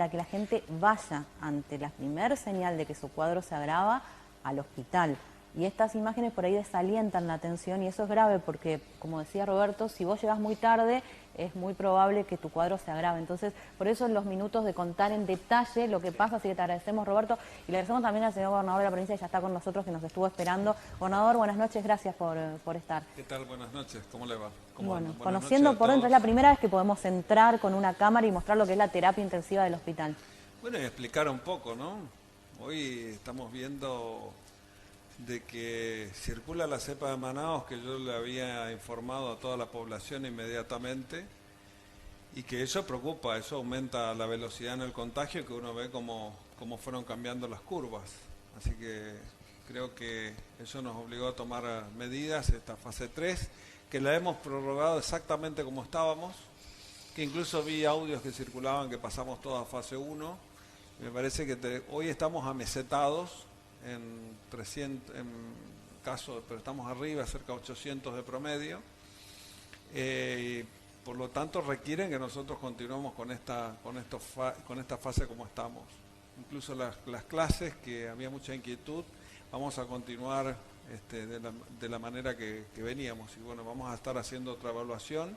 para que la gente vaya ante la primer señal de que su cuadro se agrava al hospital. Y estas imágenes por ahí desalientan la atención y eso es grave porque, como decía Roberto, si vos llegás muy tarde es muy probable que tu cuadro se agrave. Entonces, por eso en los minutos de contar en detalle lo que pasa, así que te agradecemos, Roberto, y le agradecemos también al señor gobernador de la provincia que ya está con nosotros, que nos estuvo esperando. Gobernador, buenas noches, gracias por estar. ¿Qué tal? Buenas noches, ¿cómo le va? Bueno, Buenas conociendo noches a por dentro, todos. es la primera vez que podemos entrar con una cámara y mostrar lo que es la terapia intensiva del hospital. Bueno, y explicar un poco, ¿no? Hoy estamos viendo de que circula la cepa de Manaos, que yo le había informado a toda la población inmediatamente, y que eso preocupa, eso aumenta la velocidad en el contagio, que uno ve cómo fueron cambiando las curvas. Así que creo que eso nos obligó a tomar medidas, esta fase 3, que la hemos prorrogado exactamente como estábamos, que incluso vi audios que circulaban que pasamos toda fase 1. Me parece que hoy estamos amesetados en 300 casos, pero estamos arriba, cerca de 800 de promedio. Por lo tanto, requieren que nosotros continuemos con esta fase como estamos. Incluso las clases, que había mucha inquietud, vamos a continuar de la manera que veníamos. Y bueno, vamos a estar haciendo otra evaluación,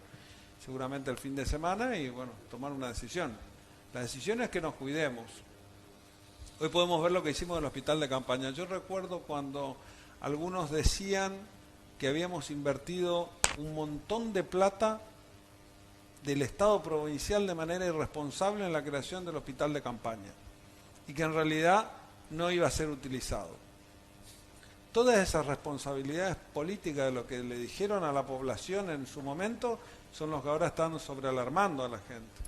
seguramente el fin de semana, y bueno, tomar una decisión. La decisión es que nos cuidemos. Hoy podemos ver lo que hicimos en el hospital de campaña. Yo recuerdo cuando algunos decían que habíamos invertido un montón de plata del Estado provincial de manera irresponsable en la creación del hospital de campaña y que en realidad no iba a ser utilizado. Todas esas responsabilidades políticas de lo que le dijeron a la población en su momento son los que ahora están sobrealarmando a la gente.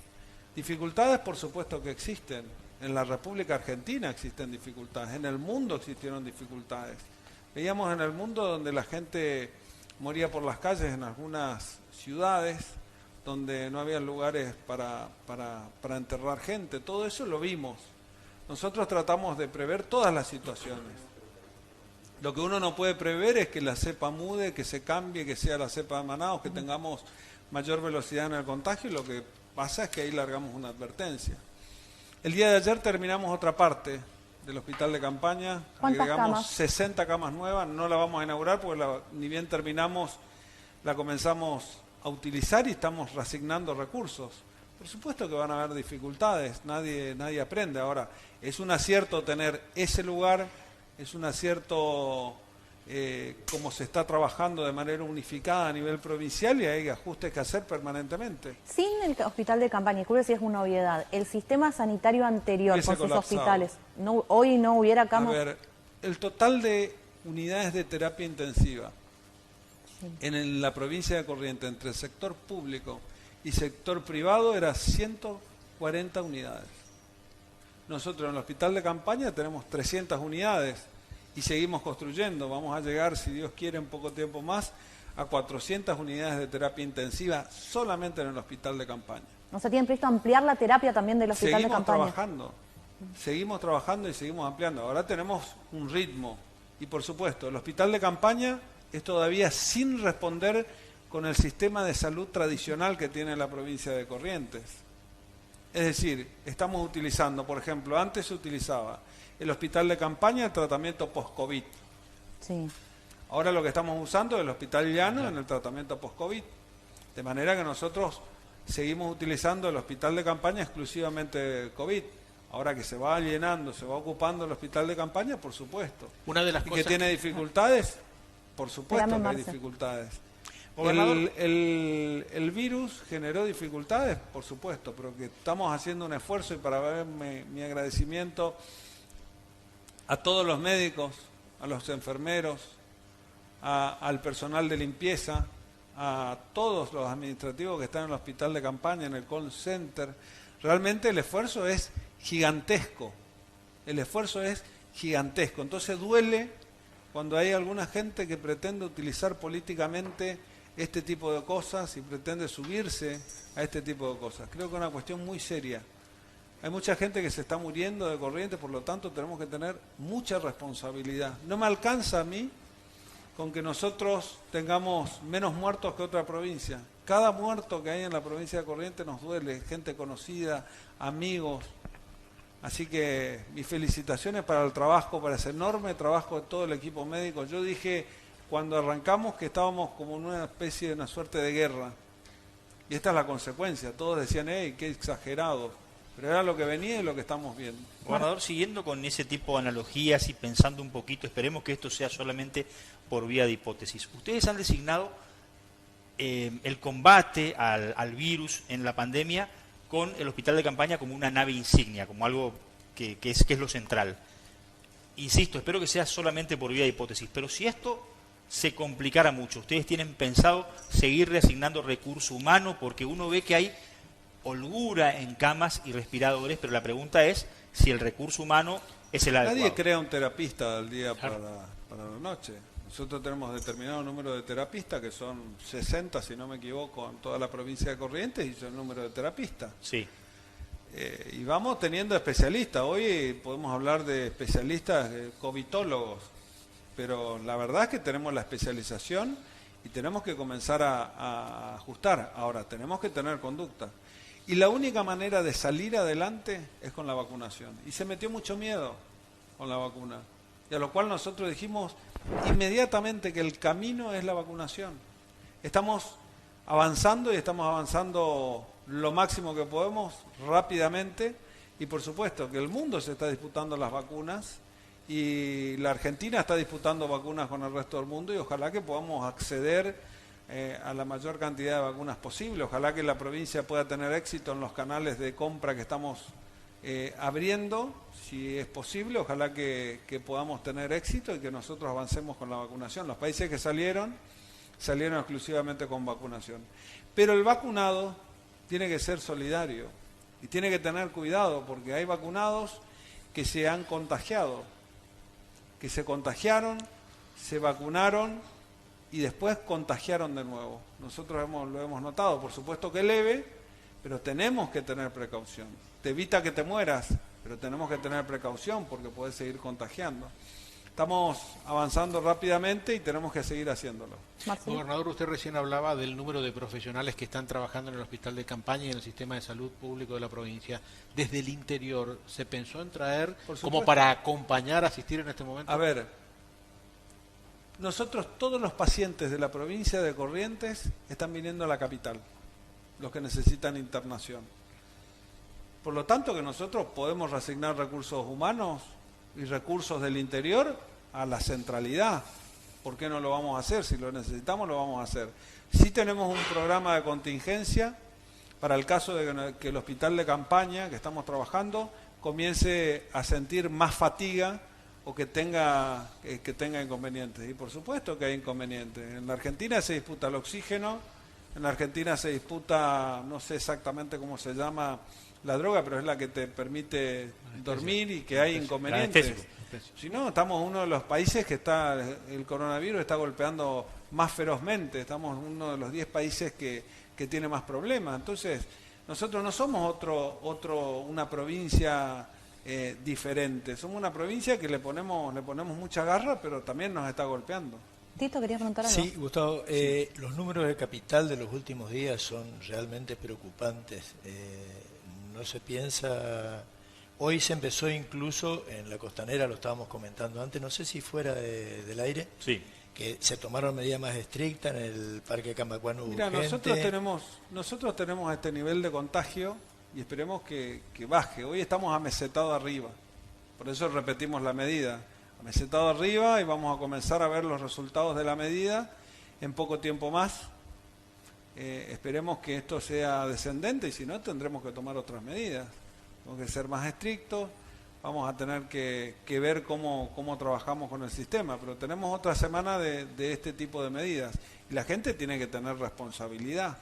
Dificultades, por supuesto que existen. En la República Argentina existen dificultades, en el mundo existieron dificultades. Veíamos en el mundo donde la gente moría por las calles en algunas ciudades, donde no había lugares para enterrar gente. Todo eso lo vimos. Nosotros tratamos de prever todas las situaciones. Lo que uno no puede prever es que la cepa mude, que se cambie, que sea la cepa de Manaos, que tengamos mayor velocidad en el contagio, y lo que pasa es que ahí largamos una advertencia. El día de ayer terminamos otra parte del hospital de campaña, agregamos camas? 60 camas nuevas, no la vamos a inaugurar porque ni bien terminamos, la comenzamos a utilizar y estamos reasignando recursos. Por supuesto que van a haber dificultades, nadie aprende. Ahora, es un acierto tener ese lugar, es un acierto cómo se está trabajando de manera unificada a nivel provincial y hay ajustes que hacer permanentemente. Sin el hospital de campaña, disculpe si es una obviedad, el sistema sanitario anterior con sus Colapsado. hospitales, hoy no hubiera camas. A ver, el total de unidades de terapia intensiva en la provincia de Corrientes, entre el sector público y sector privado, era 140 unidades. Nosotros en el hospital de campaña tenemos 300 unidades y seguimos construyendo. Vamos a llegar, si Dios quiere, en poco tiempo más, a 400 unidades de terapia intensiva solamente en el hospital de campaña. ¿No se tienen previsto ampliar la terapia también del hospital de campaña? Seguimos trabajando y seguimos ampliando. Ahora tenemos un ritmo y, por supuesto, el hospital de campaña es todavía sin responder con el sistema de salud tradicional que tiene la provincia de Corrientes. Es decir, estamos utilizando, por ejemplo, antes se utilizaba el hospital de campaña, el tratamiento post-COVID. Sí. Ahora lo que estamos usando es el hospital llano en el tratamiento post-COVID. De manera que nosotros seguimos utilizando el hospital de campaña exclusivamente COVID. Ahora que se va llenando, se va ocupando el hospital de campaña, por supuesto. Una de las y cosas que tiene dificultades, por supuesto que hay dificultades. El virus generó dificultades, por supuesto, pero que estamos haciendo un esfuerzo y para ver mi agradecimiento a todos los médicos, a los enfermeros, al personal de limpieza, a todos los administrativos que están en el hospital de campaña, en el call center. Realmente el esfuerzo es gigantesco. Entonces duele cuando hay alguna gente que pretende utilizar políticamente este tipo de cosas y pretende subirse a este tipo de cosas. Creo que es una cuestión muy seria. Hay mucha gente que se está muriendo de Corrientes, por lo tanto tenemos que tener mucha responsabilidad. No me alcanza a mí con que nosotros tengamos menos muertos que otra provincia. Cada muerto que hay en la provincia de Corrientes nos duele, gente conocida, amigos. Así que mis felicitaciones para el trabajo, para ese enorme trabajo de todo el equipo médico. Yo dije cuando arrancamos que estábamos como en una especie de una suerte de guerra. Y esta es la consecuencia. Todos decían, ¡hey, qué exagerado! Pero era lo que venía y lo que estamos viendo. Gobernador, siguiendo con ese tipo de analogías y pensando un poquito, esperemos que esto sea solamente por vía de hipótesis. Ustedes han designado el combate al virus en la pandemia con el hospital de campaña como una nave insignia, como algo que es lo central. Insisto, espero que sea solamente por vía de hipótesis, pero si esto se complicara mucho, ¿ustedes tienen pensado seguir reasignando recurso humano? Porque uno ve que hay holgura en camas y respiradores, pero la pregunta es si el recurso humano es el adecuado. Nadie crea un terapista al día para la noche. Nosotros tenemos determinado número de terapistas, que son 60, si no me equivoco, en toda la provincia de Corrientes, y son el número de terapistas. Sí. Y vamos teniendo especialistas. Hoy podemos hablar de especialistas, covidólogos, pero la verdad es que tenemos la especialización y tenemos que comenzar a ajustar. Ahora, tenemos que tener conducta. Y la única manera de salir adelante es con la vacunación. Y se metió mucho miedo con la vacuna. Y a lo cual nosotros dijimos inmediatamente que el camino es la vacunación. Estamos avanzando y estamos avanzando lo máximo que podemos, rápidamente. Y por supuesto que el mundo se está disputando las vacunas y la Argentina está disputando vacunas con el resto del mundo y ojalá que podamos acceder a la mayor cantidad de vacunas posible. Ojalá que la provincia pueda tener éxito en los canales de compra que estamos abriendo, si es posible. Ojalá que podamos tener éxito y que nosotros avancemos con la vacunación. Los países que salieron exclusivamente con vacunación. Pero el vacunado tiene que ser solidario y tiene que tener cuidado, porque hay vacunados que se han contagiado, que se contagiaron, se vacunaron y después contagiaron de nuevo. Nosotros lo hemos notado, por supuesto que leve, pero tenemos que tener precaución. Te evita que te mueras, pero tenemos que tener precaución porque puedes seguir contagiando. Estamos avanzando rápidamente y tenemos que seguir haciéndolo. Marcelo. Gobernador, usted recién hablaba del número de profesionales que están trabajando en el hospital de campaña y en el sistema de salud público de la provincia. Desde el interior, ¿se pensó en traer como para acompañar, asistir en este momento? A ver, nosotros, todos los pacientes de la provincia de Corrientes están viniendo a la capital, los que necesitan internación. Por lo tanto, que nosotros podemos reasignar recursos humanos y recursos del interior a la centralidad. ¿Por qué no lo vamos a hacer? Si lo necesitamos, lo vamos a hacer. Sí tenemos un programa de contingencia para el caso de que el hospital de campaña que estamos trabajando comience a sentir más fatiga o que tenga inconvenientes. Y por supuesto que hay inconvenientes. En la Argentina se disputa el oxígeno, en la Argentina se disputa, no sé exactamente cómo se llama la droga, pero es la que te permite dormir y que hay inconvenientes. Si no, estamos uno de los países que el coronavirus está golpeando más ferozmente. Estamos uno de los 10 países que tiene más problemas. Entonces, nosotros no somos una provincia diferente. Somos una provincia que le ponemos mucha garra, pero también nos está golpeando. Tito, quería preguntar algo. Sí, Gustavo, los números de capital de los últimos días son realmente preocupantes. No se piensa... Hoy se empezó incluso en la Costanera, lo estábamos comentando antes, no sé si fuera del aire, sí, que se tomaron medidas más estrictas en el Parque Camacuano. Mira, nosotros tenemos este nivel de contagio y esperemos que baje. Hoy estamos amesetado arriba, por eso repetimos la medida. Amesetado arriba y vamos a comenzar a ver los resultados de la medida en poco tiempo más. Esperemos que esto sea descendente y si no tendremos que tomar otras medidas. Tenemos que ser más estrictos, vamos a tener que ver cómo trabajamos con el sistema, pero tenemos otra semana de este tipo de medidas y la gente tiene que tener responsabilidad.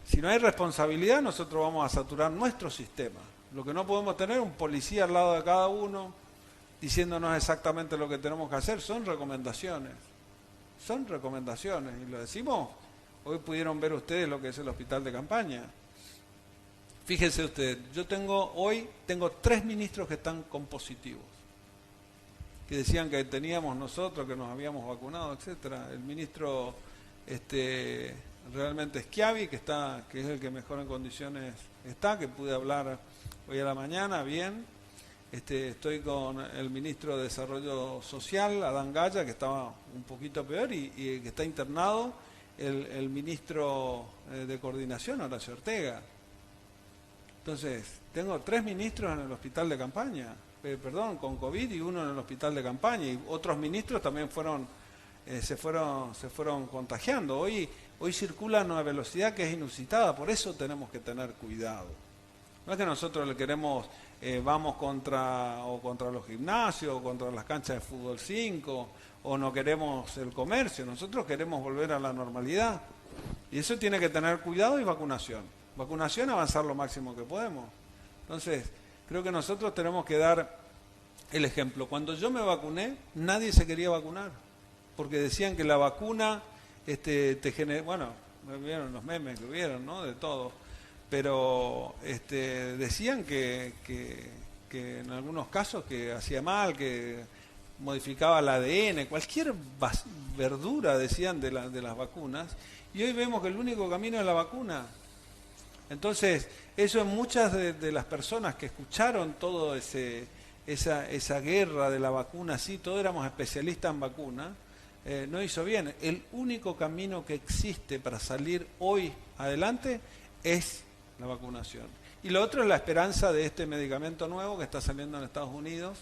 Si no hay responsabilidad, nosotros vamos a saturar nuestro sistema. Lo que no podemos tener un policía al lado de cada uno diciéndonos exactamente lo que tenemos que hacer, son recomendaciones y lo decimos. Hoy pudieron ver ustedes lo que es el hospital de campaña. Fíjense usted, hoy tengo 3 ministros que están con positivos, que decían que teníamos nosotros, que nos habíamos vacunado, etcétera. El ministro realmente Schiavi, que es el que mejor en condiciones está, que pude hablar hoy a la mañana, bien. Estoy con el ministro de Desarrollo Social, Adán Gaya, que estaba un poquito peor, y que está internado el ministro de Coordinación, Horacio Ortega. Entonces, tengo 3 ministros en el hospital de campaña, con COVID, y uno en el hospital de campaña, y otros ministros también se fueron contagiando. Hoy circulan a una velocidad que es inusitada, por eso tenemos que tener cuidado. No es que nosotros le queremos, vamos contra los gimnasios, o contra las canchas de fútbol 5, o no queremos el comercio, nosotros queremos volver a la normalidad. Y eso tiene que tener cuidado y vacunación. Vacunación, avanzar lo máximo que podemos. Entonces, creo que nosotros tenemos que dar el ejemplo. Cuando yo me vacuné, nadie se quería vacunar, porque decían que la vacuna te genera, bueno, vieron los memes que hubieron, ¿no? De todo. Pero decían que en algunos casos que hacía mal, que modificaba el ADN, cualquier verdura decían de las vacunas, y hoy vemos que el único camino es la vacuna. Entonces, eso en muchas de las personas que escucharon todo esa guerra de la vacuna, sí, todos éramos especialistas en vacuna, no hizo bien. El único camino que existe para salir hoy adelante es la vacunación. Y lo otro es la esperanza de este medicamento nuevo que está saliendo en Estados Unidos,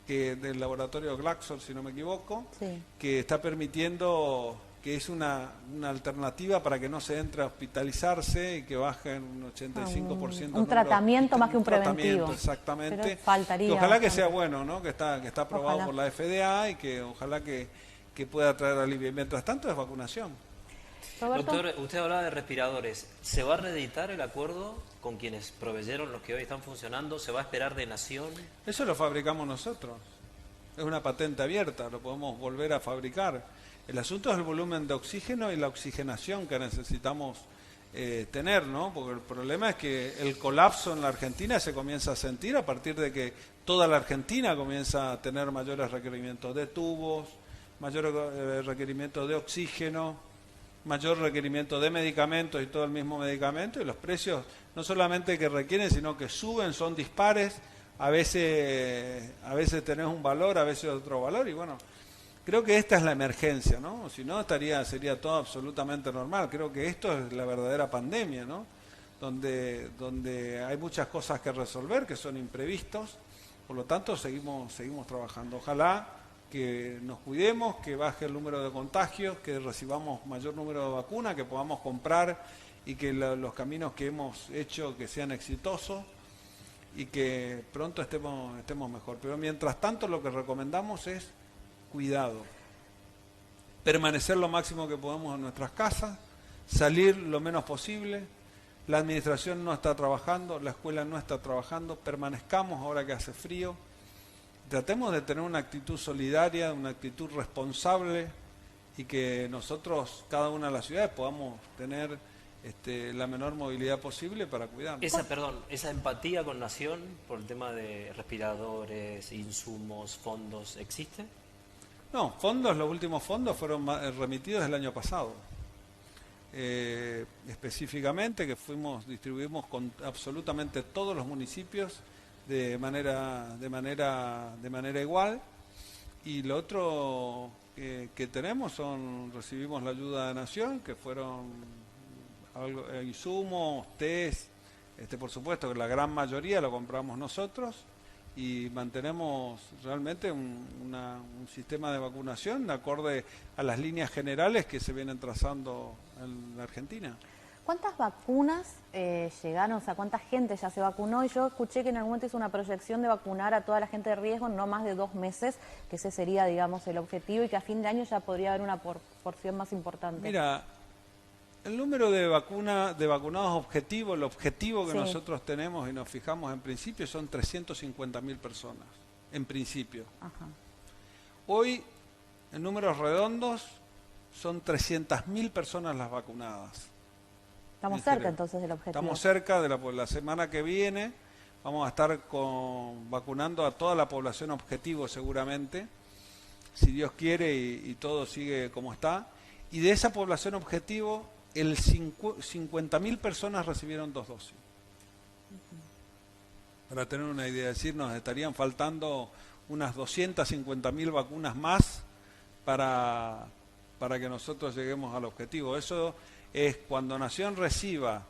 que del laboratorio Glaxo, si no me equivoco, sí, que está permitiendo, que es una alternativa para que no se entre a hospitalizarse y que baje en un 85%. Un tratamiento más que un preventivo. Exactamente. Pero faltaría. Que ojalá que sea bueno, ¿no? Que está aprobado por la FDA y que ojalá que pueda traer alivio. Mientras tanto es vacunación. Roberto. Doctor, usted hablaba de respiradores. ¿Se va a reeditar el acuerdo con quienes proveyeron los que hoy están funcionando? ¿Se va a esperar de Nación? Eso lo fabricamos nosotros. Es una patente abierta, lo podemos volver a fabricar. El asunto es el volumen de oxígeno y la oxigenación que necesitamos tener, ¿no? Porque el problema es que el colapso en la Argentina se comienza a sentir a partir de que toda la Argentina comienza a tener mayores requerimientos de tubos, mayores requerimientos de oxígeno, mayor requerimiento de medicamentos y todo el mismo medicamento, y los precios no solamente que requieren, sino que suben, son dispares, a veces tenés un valor, a veces otro valor, y bueno, creo que esta es la emergencia, ¿no? Si no, sería todo absolutamente normal. Creo que esto es la verdadera pandemia, ¿no? Donde hay muchas cosas que resolver, que son imprevistos, por lo tanto seguimos trabajando. Ojalá que nos cuidemos, que baje el número de contagios, que recibamos mayor número de vacunas, que podamos comprar y que los caminos que hemos hecho que sean exitosos y que pronto estemos mejor. Pero mientras tanto lo que recomendamos es cuidado, permanecer lo máximo que podamos en nuestras casas, salir lo menos posible. La administración no está trabajando, la escuela no está trabajando, permanezcamos ahora que hace frío. Tratemos de tener una actitud solidaria, una actitud responsable y que nosotros, cada una de las ciudades, podamos tener la menor movilidad posible para cuidarnos. Esa empatía con Nación por el tema de respiradores, insumos, fondos, ¿existe? No, los últimos fondos fueron remitidos el año pasado. Específicamente que distribuimos con absolutamente todos los municipios de manera igual, y lo otro que tenemos recibimos la ayuda de Nación, que fueron insumos, test, por supuesto que la gran mayoría lo compramos nosotros, y mantenemos realmente un sistema de vacunación acorde a las líneas generales que se vienen trazando en la Argentina. ¿Cuántas vacunas llegaron? O sea, ¿cuánta gente ya se vacunó? Y yo escuché que en algún momento hizo una proyección de vacunar a toda la gente de riesgo en no más de 2 meses, que ese sería, digamos, el objetivo, y que a fin de año ya podría haber una porción más importante. Mira, el número de vacunados objetivo, el objetivo que nosotros tenemos y nos fijamos en principio son 350.000 personas, en principio. Ajá. Hoy, en números redondos, son 300.000 personas las vacunadas. Estamos cerca entonces del objetivo. Estamos cerca de la semana que viene. Vamos a estar vacunando a toda la población objetivo seguramente, si Dios quiere y todo sigue como está. Y de esa población objetivo, 50.000 personas recibieron 2 dosis. Para tener una idea, es decir, nos estarían faltando unas 250.000 vacunas más para que nosotros lleguemos al objetivo. Eso es cuando Nación reciba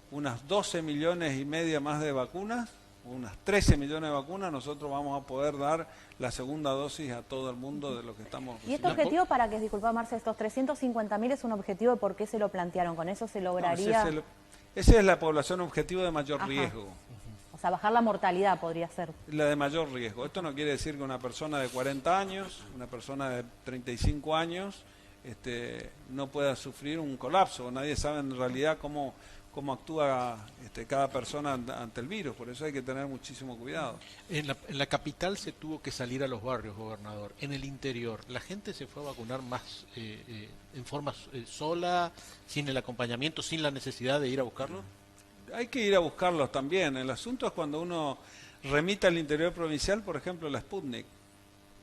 unas 12 millones y media más de vacunas, unas 13 millones de vacunas, nosotros vamos a poder dar la segunda dosis a todo el mundo de lo que estamos recibiendo. Y este objetivo, para que, disculpa Marce, estos 350.000 es un objetivo de por qué se lo plantearon, con eso se lograría... No, esa es la población objetivo de mayor riesgo. O sea, bajar la mortalidad podría ser. La de mayor riesgo. Esto no quiere decir que una persona de 40 años, una persona de 35 años, no pueda sufrir un colapso. Nadie sabe en realidad cómo actúa cada persona ante el virus, por eso hay que tener muchísimo cuidado. En la capital se tuvo que salir a los barrios, gobernador. En el interior, ¿la gente se fue a vacunar más en forma sola, sin el acompañamiento, sin la necesidad de ir a buscarlo? Hay que ir a buscarlos también. El asunto es cuando uno remite al interior provincial, por ejemplo, la Sputnik,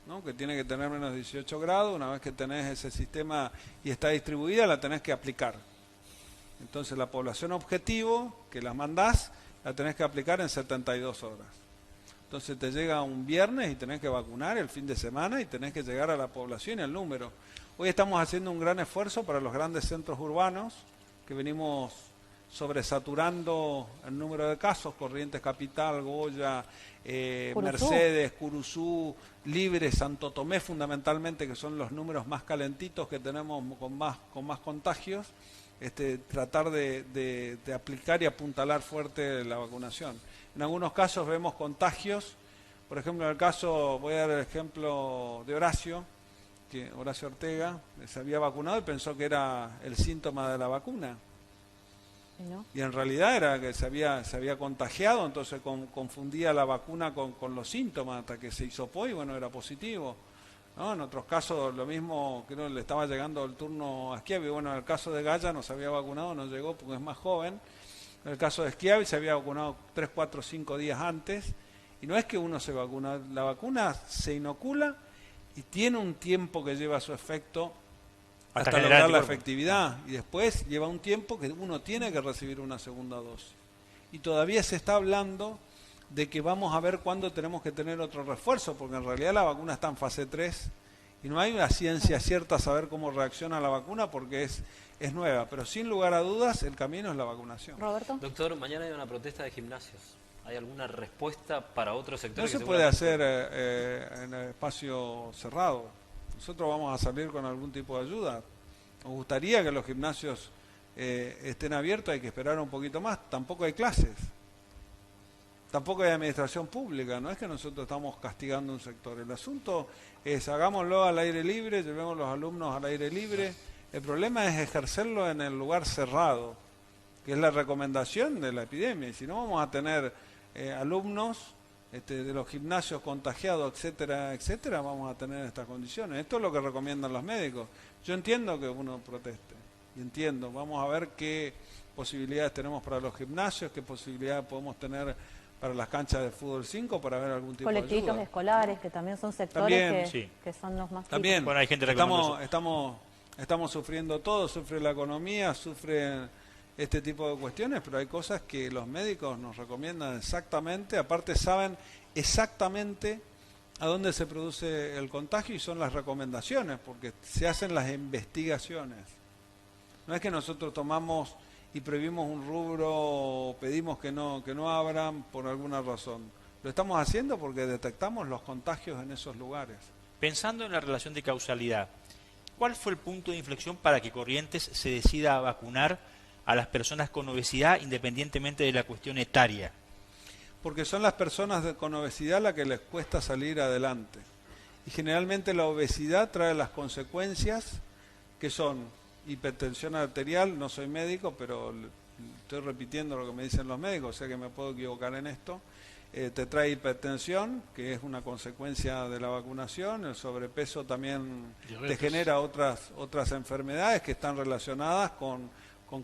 ¿no? Que tiene que tener menos de 18 grados. Una vez que tenés ese sistema y está distribuida, la tenés que aplicar. Entonces la población objetivo, que la mandás, la tenés que aplicar en 72 horas. Entonces te llega un viernes y tenés que vacunar el fin de semana y tenés que llegar a la población y al número. Hoy estamos haciendo un gran esfuerzo para los grandes centros urbanos, que venimos sobresaturando el número de casos, Corrientes Capital, Goya, Mercedes, Curuzú, Libre, Santo Tomé fundamentalmente, que son los números más calentitos que tenemos con más contagios. Tratar de aplicar y apuntalar fuerte la vacunación. En algunos casos vemos contagios, por ejemplo en el caso, voy a dar el ejemplo de Horacio Ortega, se había vacunado y pensó que era el síntoma de la vacuna. ¿No? Y en realidad era que se había contagiado, entonces confundía la vacuna con los síntomas hasta que se hisopó y bueno, era positivo. ¿No? En otros casos lo mismo, creo que le estaba llegando el turno a Schiavi. Bueno, en el caso de Gaya no se había vacunado, no llegó porque es más joven. En el caso de Schiavi se había vacunado 3, 4, 5 días antes. Y no es que uno se vacuna, la vacuna se inocula y tiene un tiempo que lleva su efecto hasta lograr la efectividad. Y después lleva un tiempo que uno tiene que recibir una segunda dosis. Y todavía se está hablando de que vamos a ver cuándo tenemos que tener otro refuerzo, porque en realidad la vacuna está en fase 3 y no hay una ciencia cierta a saber cómo reacciona la vacuna porque es nueva, pero sin lugar a dudas el camino es la vacunación. Roberto. Doctor, mañana hay una protesta de gimnasios. ¿Hay alguna respuesta para otros sectores? No se puede hacer en el espacio cerrado. Nosotros vamos a salir con algún tipo de ayuda. Nos gustaría que los gimnasios estén abiertos, hay que esperar un poquito más. Tampoco hay clases. Tampoco hay administración pública, no es que nosotros estamos castigando un sector. El asunto es hagámoslo al aire libre, llevemos los alumnos al aire libre. El problema es ejercerlo en el lugar cerrado, que es la recomendación de la epidemia. Y si no vamos a tener alumnos de los gimnasios contagiados, etcétera, etcétera, vamos a tener estas condiciones. Esto es lo que recomiendan los médicos. Yo entiendo que uno proteste, y entiendo. Vamos a ver qué posibilidades tenemos para los gimnasios, qué posibilidades podemos tener para las canchas de fútbol 5, para ver algún tipo de ayuda. Colectivos escolares, que también son sectores que son los más también, bueno, hay gente estamos sufriendo todo, sufre la economía, sufre este tipo de cuestiones, pero hay cosas que los médicos nos recomiendan exactamente, aparte saben exactamente a dónde se produce el contagio y son las recomendaciones, porque se hacen las investigaciones. No es que nosotros tomamos y prohibimos un rubro o pedimos que no abran por alguna razón. Lo estamos haciendo porque detectamos los contagios en esos lugares. Pensando en la relación de causalidad, ¿cuál fue el punto de inflexión para que Corrientes se decida a vacunar a las personas con obesidad independientemente de la cuestión etaria? Porque son las personas con obesidad las que les cuesta salir adelante. Y generalmente la obesidad trae las consecuencias que son hipertensión arterial, no soy médico, pero estoy repitiendo lo que me dicen los médicos, o sea que me puedo equivocar en esto. Te trae hipertensión, que es una consecuencia de la vacunación. El sobrepeso también te genera otras enfermedades que están relacionadas con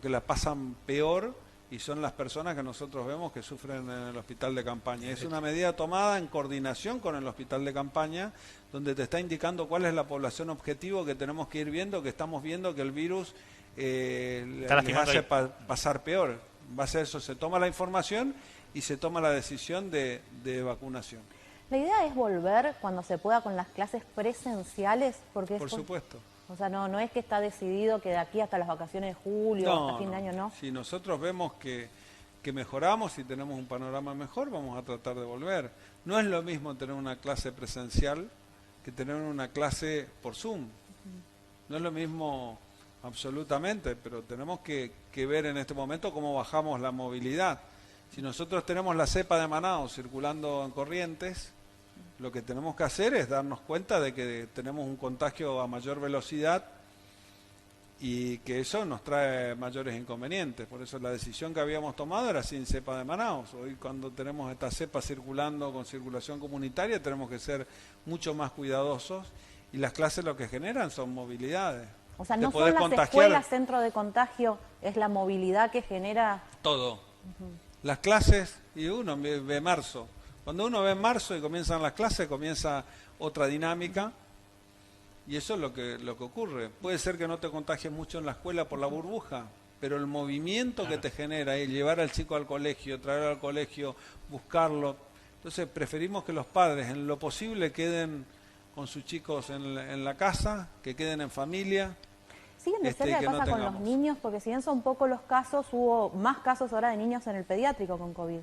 que la pasan peor, y son las personas que nosotros vemos que sufren en el hospital de campaña. Es una medida tomada en coordinación con el hospital de campaña, donde te está indicando cuál es la población objetivo que tenemos que ir viendo, que estamos viendo que el virus les hace pasar peor. En base a eso se toma la información y se toma la decisión de vacunación. La idea es volver cuando se pueda con las clases presenciales, porque Por supuesto. O sea, no es que está decidido que de aquí hasta las vacaciones de julio, hasta fin de año, no. Si nosotros vemos que mejoramos y tenemos un panorama mejor, vamos a tratar de volver. No es lo mismo tener una clase presencial que tener una clase por Zoom. No es lo mismo absolutamente, pero tenemos que ver en este momento cómo bajamos la movilidad. Si nosotros tenemos la cepa de Manaos circulando en Corrientes, lo que tenemos que hacer es darnos cuenta de que tenemos un contagio a mayor velocidad y que eso nos trae mayores inconvenientes. Por eso la decisión que habíamos tomado era sin cepa de Manaos. Hoy cuando tenemos esta cepa circulando con circulación comunitaria tenemos que ser mucho más cuidadosos y las clases lo que generan son movilidades. O sea, no son las escuelas centro de contagio, es la movilidad que genera... Todo. Las clases, y uno ve marzo. Cuando uno ve marzo y comienzan las clases, comienza otra dinámica y eso es lo que ocurre. Puede ser que no te contagies mucho en la escuela por la burbuja, pero el movimiento que te genera es llevar al chico al colegio, traer al colegio, buscarlo. Entonces preferimos que los padres en lo posible queden con sus chicos en la casa, que queden en familia. Siguen de cerca qué pasa con los niños, porque si bien son pocos los casos, hubo más casos ahora de niños en el pediátrico con COVID.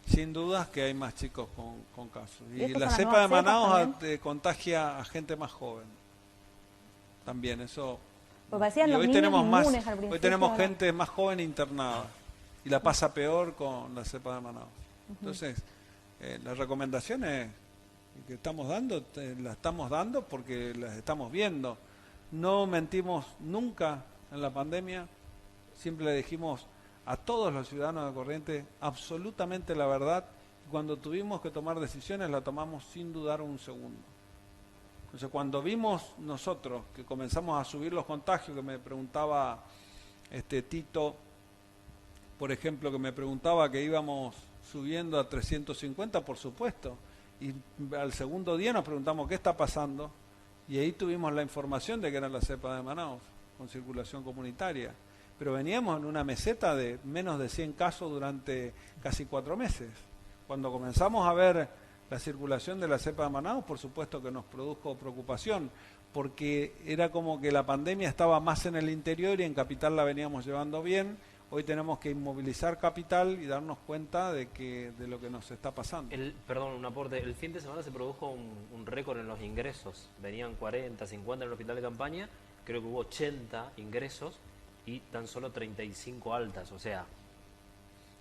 Sin dudas que hay más chicos con casos. Y la cepa de Manaos contagia a gente más joven. También eso. Y hoy tenemos gente más joven internada y la pasa peor con la cepa de Manaos. Entonces, las recomendaciones que estamos dando, las estamos dando porque las estamos viendo. No mentimos nunca en la pandemia, siempre le dijimos a todos los ciudadanos de Corrientes absolutamente la verdad. Cuando tuvimos que tomar decisiones la tomamos sin dudar un segundo. Entonces cuando vimos nosotros que comenzamos a subir los contagios, que me preguntaba Tito, por ejemplo, que me preguntaba que íbamos subiendo a 350, por supuesto, y al segundo día nos preguntamos qué está pasando, y ahí tuvimos la información de que era la cepa de Manaos, con circulación comunitaria. Pero veníamos en una meseta de menos de 100 casos durante casi 4 meses. Cuando comenzamos a ver la circulación de la cepa de Manaos, por supuesto que nos produjo preocupación, porque era como que la pandemia estaba más en el interior y en Capital la veníamos llevando bien. Hoy tenemos que inmovilizar Capital y darnos cuenta de lo que nos está pasando. Perdón, un aporte. El fin de semana se produjo un récord en los ingresos. Venían 40, 50 en el hospital de campaña, creo que hubo 80 ingresos y tan solo 35 altas, o sea,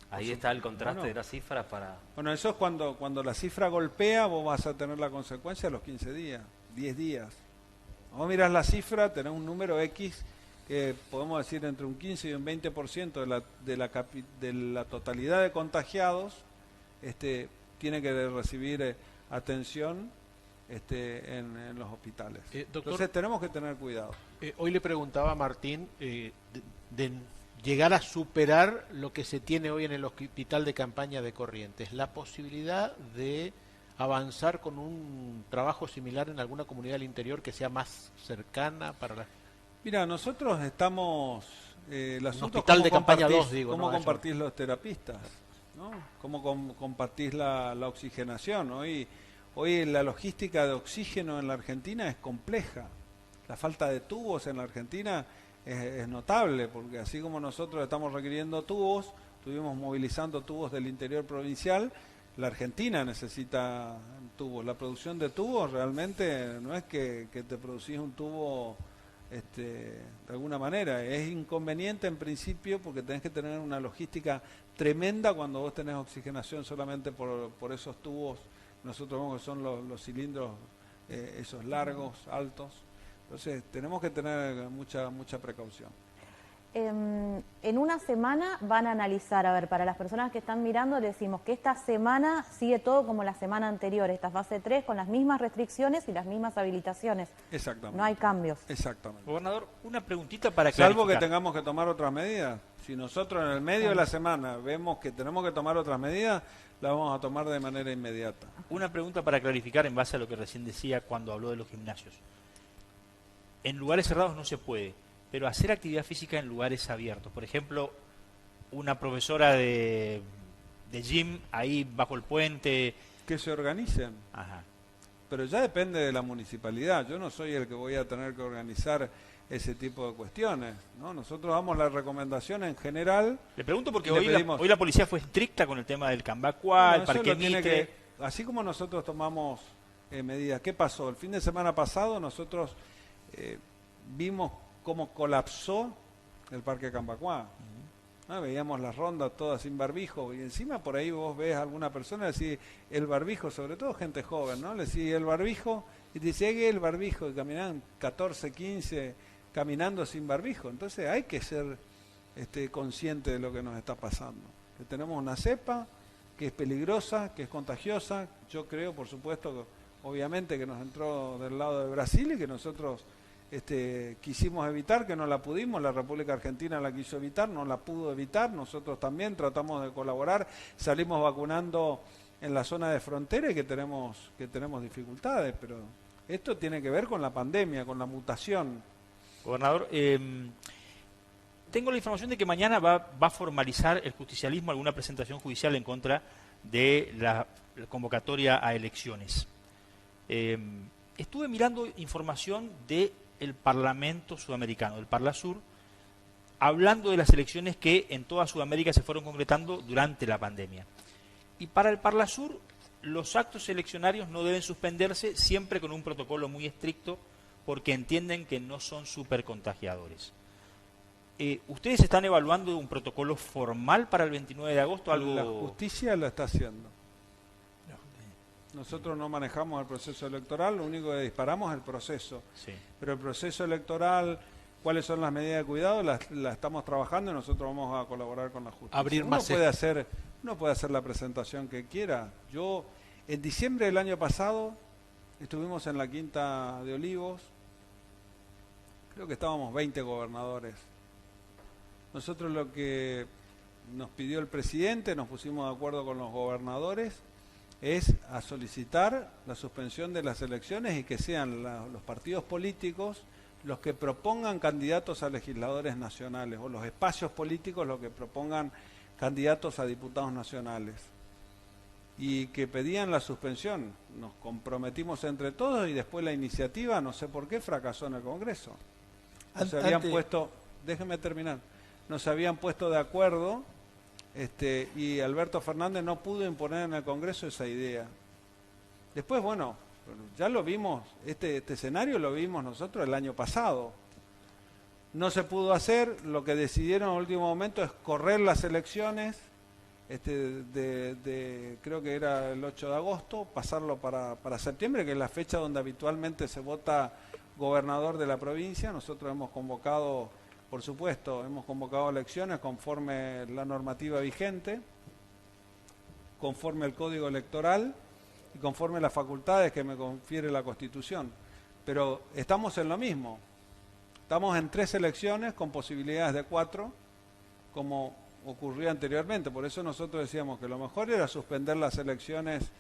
ahí está el contraste de las cifras para... Bueno, eso es cuando la cifra golpea, vos vas a tener la consecuencia a los 15 días, 10 días. Vos mirás la cifra, tenés un número X que podemos decir entre un 15 y un 20% de la totalidad de contagiados tiene que recibir atención en los hospitales. Doctor, entonces tenemos que tener cuidado. Hoy le preguntaba a Martín de llegar a superar lo que se tiene hoy en el hospital de campaña de Corrientes, la posibilidad de avanzar con un trabajo similar en alguna comunidad del interior que sea más cercana para la... Mira, nosotros estamos... el asunto hospital de campaña 2, digo. ¿Cómo compartís los terapistas? ¿No? ¿Cómo compartís la oxigenación? Hoy la logística de oxígeno en la Argentina es compleja. La falta de tubos en la Argentina es notable, porque así como nosotros estamos requiriendo tubos, estuvimos movilizando tubos del interior provincial, la Argentina necesita tubos. La producción de tubos realmente no es que te producís un tubo de alguna manera. Es inconveniente en principio porque tenés que tener una logística tremenda cuando vos tenés oxigenación solamente por esos tubos. Nosotros vemos que son los cilindros esos largos, altos. Entonces tenemos que tener mucha precaución. En una semana van a analizar, a ver, para las personas que están mirando, le decimos que esta semana sigue todo como la semana anterior, esta fase 3, con las mismas restricciones y las mismas habilitaciones. Exactamente. No hay cambios. Exactamente. Gobernador, una preguntita para clarificar. Salvo que tengamos que tomar otras medidas. Si nosotros en el medio de la semana vemos que tenemos que tomar otras medidas, las vamos a tomar de manera inmediata. Una pregunta para clarificar en base a lo que recién decía cuando habló de los gimnasios. En lugares cerrados no se puede, pero hacer actividad física en lugares abiertos. Por ejemplo, una profesora de de gym ahí bajo el puente. Que se organicen. Ajá. Pero ya depende de la municipalidad. Yo no soy el que voy a tener que organizar ese tipo de cuestiones, ¿no? Nosotros damos la recomendación en general. Le pregunto porque le hoy, pedimos... hoy la policía fue estricta con el tema del Cambacuá, el Parque Mitre. Así como nosotros tomamos medidas. ¿Qué pasó? El fin de semana pasado nosotros vimos cómo colapsó el Parque Cambacuá. ¿No? Veíamos las rondas todas sin barbijo y encima por ahí vos ves a alguna persona decir el barbijo, sobre todo gente joven, ¿no? Le decís el barbijo y te dice el barbijo y caminan 14, 15 caminando sin barbijo. Entonces hay que ser consciente de lo que nos está pasando. Que tenemos una cepa que es peligrosa, que es contagiosa. Yo creo, por supuesto, obviamente que nos entró del lado de Brasil y que nosotros quisimos evitar, que no la pudimos, la República Argentina la quiso evitar, no la pudo evitar, nosotros también tratamos de colaborar, salimos vacunando en la zona de frontera y que tenemos dificultades, pero esto tiene que ver con la pandemia, con la mutación. Gobernador, tengo la información de que mañana va a formalizar el justicialismo alguna presentación judicial en contra de la convocatoria a elecciones. Estuve mirando información del Parlamento Sudamericano, del Parlasur, hablando de las elecciones que en toda Sudamérica se fueron concretando durante la pandemia. Y para el Parlasur, los actos eleccionarios no deben suspenderse, siempre con un protocolo muy estricto, porque entienden que no son supercontagiadores. ¿Ustedes están evaluando un protocolo formal para el 29 de agosto? La justicia lo está haciendo. Nosotros no manejamos el proceso electoral, lo único que disparamos es el proceso. Sí. Pero el proceso electoral, cuáles son las medidas de cuidado, las estamos trabajando y nosotros vamos a colaborar con la justicia. Uno puede hacer la presentación que quiera. Yo, en diciembre del año pasado, estuvimos en la Quinta de Olivos, creo que estábamos 20 gobernadores. Nosotros lo que nos pidió el presidente, nos pusimos de acuerdo con los gobernadores, es a solicitar la suspensión de las elecciones y que sean los partidos políticos los que propongan candidatos a legisladores nacionales o los espacios políticos los que propongan candidatos a diputados nacionales y que pedían la suspensión. Nos comprometimos entre todos y después la iniciativa, no sé por qué, fracasó en el Congreso. Déjeme terminar, nos habían puesto de acuerdo y Alberto Fernández no pudo imponer en el Congreso esa idea. Después, bueno, ya lo vimos, este escenario lo vimos nosotros el año pasado. No se pudo hacer, lo que decidieron en el último momento es correr las elecciones, creo que era el 8 de agosto, pasarlo para septiembre, que es la fecha donde habitualmente se vota gobernador de la provincia. Nosotros hemos convocado... Por supuesto, hemos convocado elecciones conforme la normativa vigente, conforme el Código Electoral y conforme las facultades que me confiere la Constitución. Pero estamos en lo mismo. Estamos en 3 elecciones con posibilidades de 4, como ocurrió anteriormente. Por eso nosotros decíamos que lo mejor era suspender las elecciones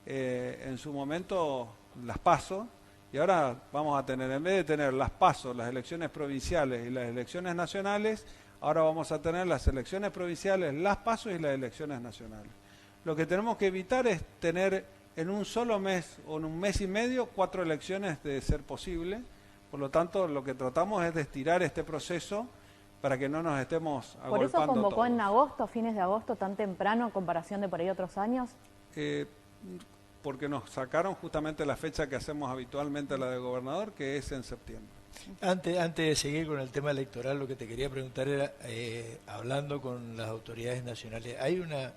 en su momento, las PASO. Y ahora vamos a tener, en vez de tener las PASO, las elecciones provinciales y las elecciones nacionales, ahora vamos a tener las elecciones provinciales, las PASO y las elecciones nacionales. Lo que tenemos que evitar es tener en un solo mes o en un mes y medio 4 elecciones de ser posible. Por lo tanto, lo que tratamos es de estirar este proceso para que no nos estemos agolpando. ¿Por eso convocó todos en agosto, fines de agosto, tan temprano en comparación de por ahí otros años? Porque nos sacaron justamente la fecha que hacemos habitualmente la de gobernador, que es en septiembre. Antes de seguir con el tema electoral, lo que te quería preguntar era, hablando con las autoridades nacionales, ¿hay una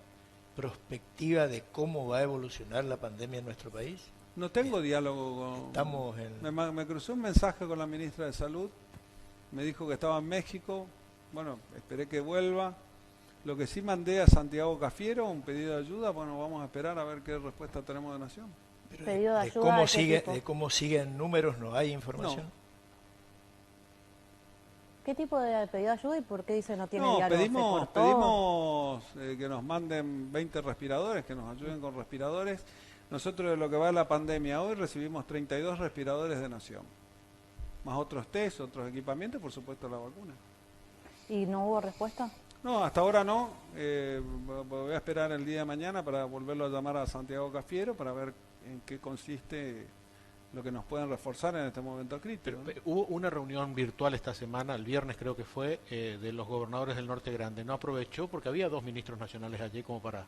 perspectiva de cómo va a evolucionar la pandemia en nuestro país? No tengo diálogo con... Me cruzó un mensaje con la ministra de Salud, me dijo que estaba en México, bueno, esperé que vuelva. Lo que sí mandé a Santiago Cafiero, un pedido de ayuda, bueno, vamos a esperar a ver qué respuesta tenemos de Nación. Pero pedido de ayuda, de cómo siguen números, ¿no hay información? No. ¿Qué tipo de pedido de ayuda y por qué dice no tiene diálogo? Pedimos que nos manden 20 respiradores, que nos ayuden con respiradores. Nosotros de lo que va de la pandemia hoy recibimos 32 respiradores de Nación, más otros test, otros equipamientos, por supuesto la vacuna. ¿Y no hubo respuesta? No, hasta ahora no. Voy a esperar el día de mañana para volverlo a llamar a Santiago Cafiero para ver en qué consiste lo que nos pueden reforzar en este momento crítico, ¿no? Hubo una reunión virtual esta semana, el viernes creo que fue, de los gobernadores del Norte Grande. No aprovechó porque había 2 ministros nacionales allí como para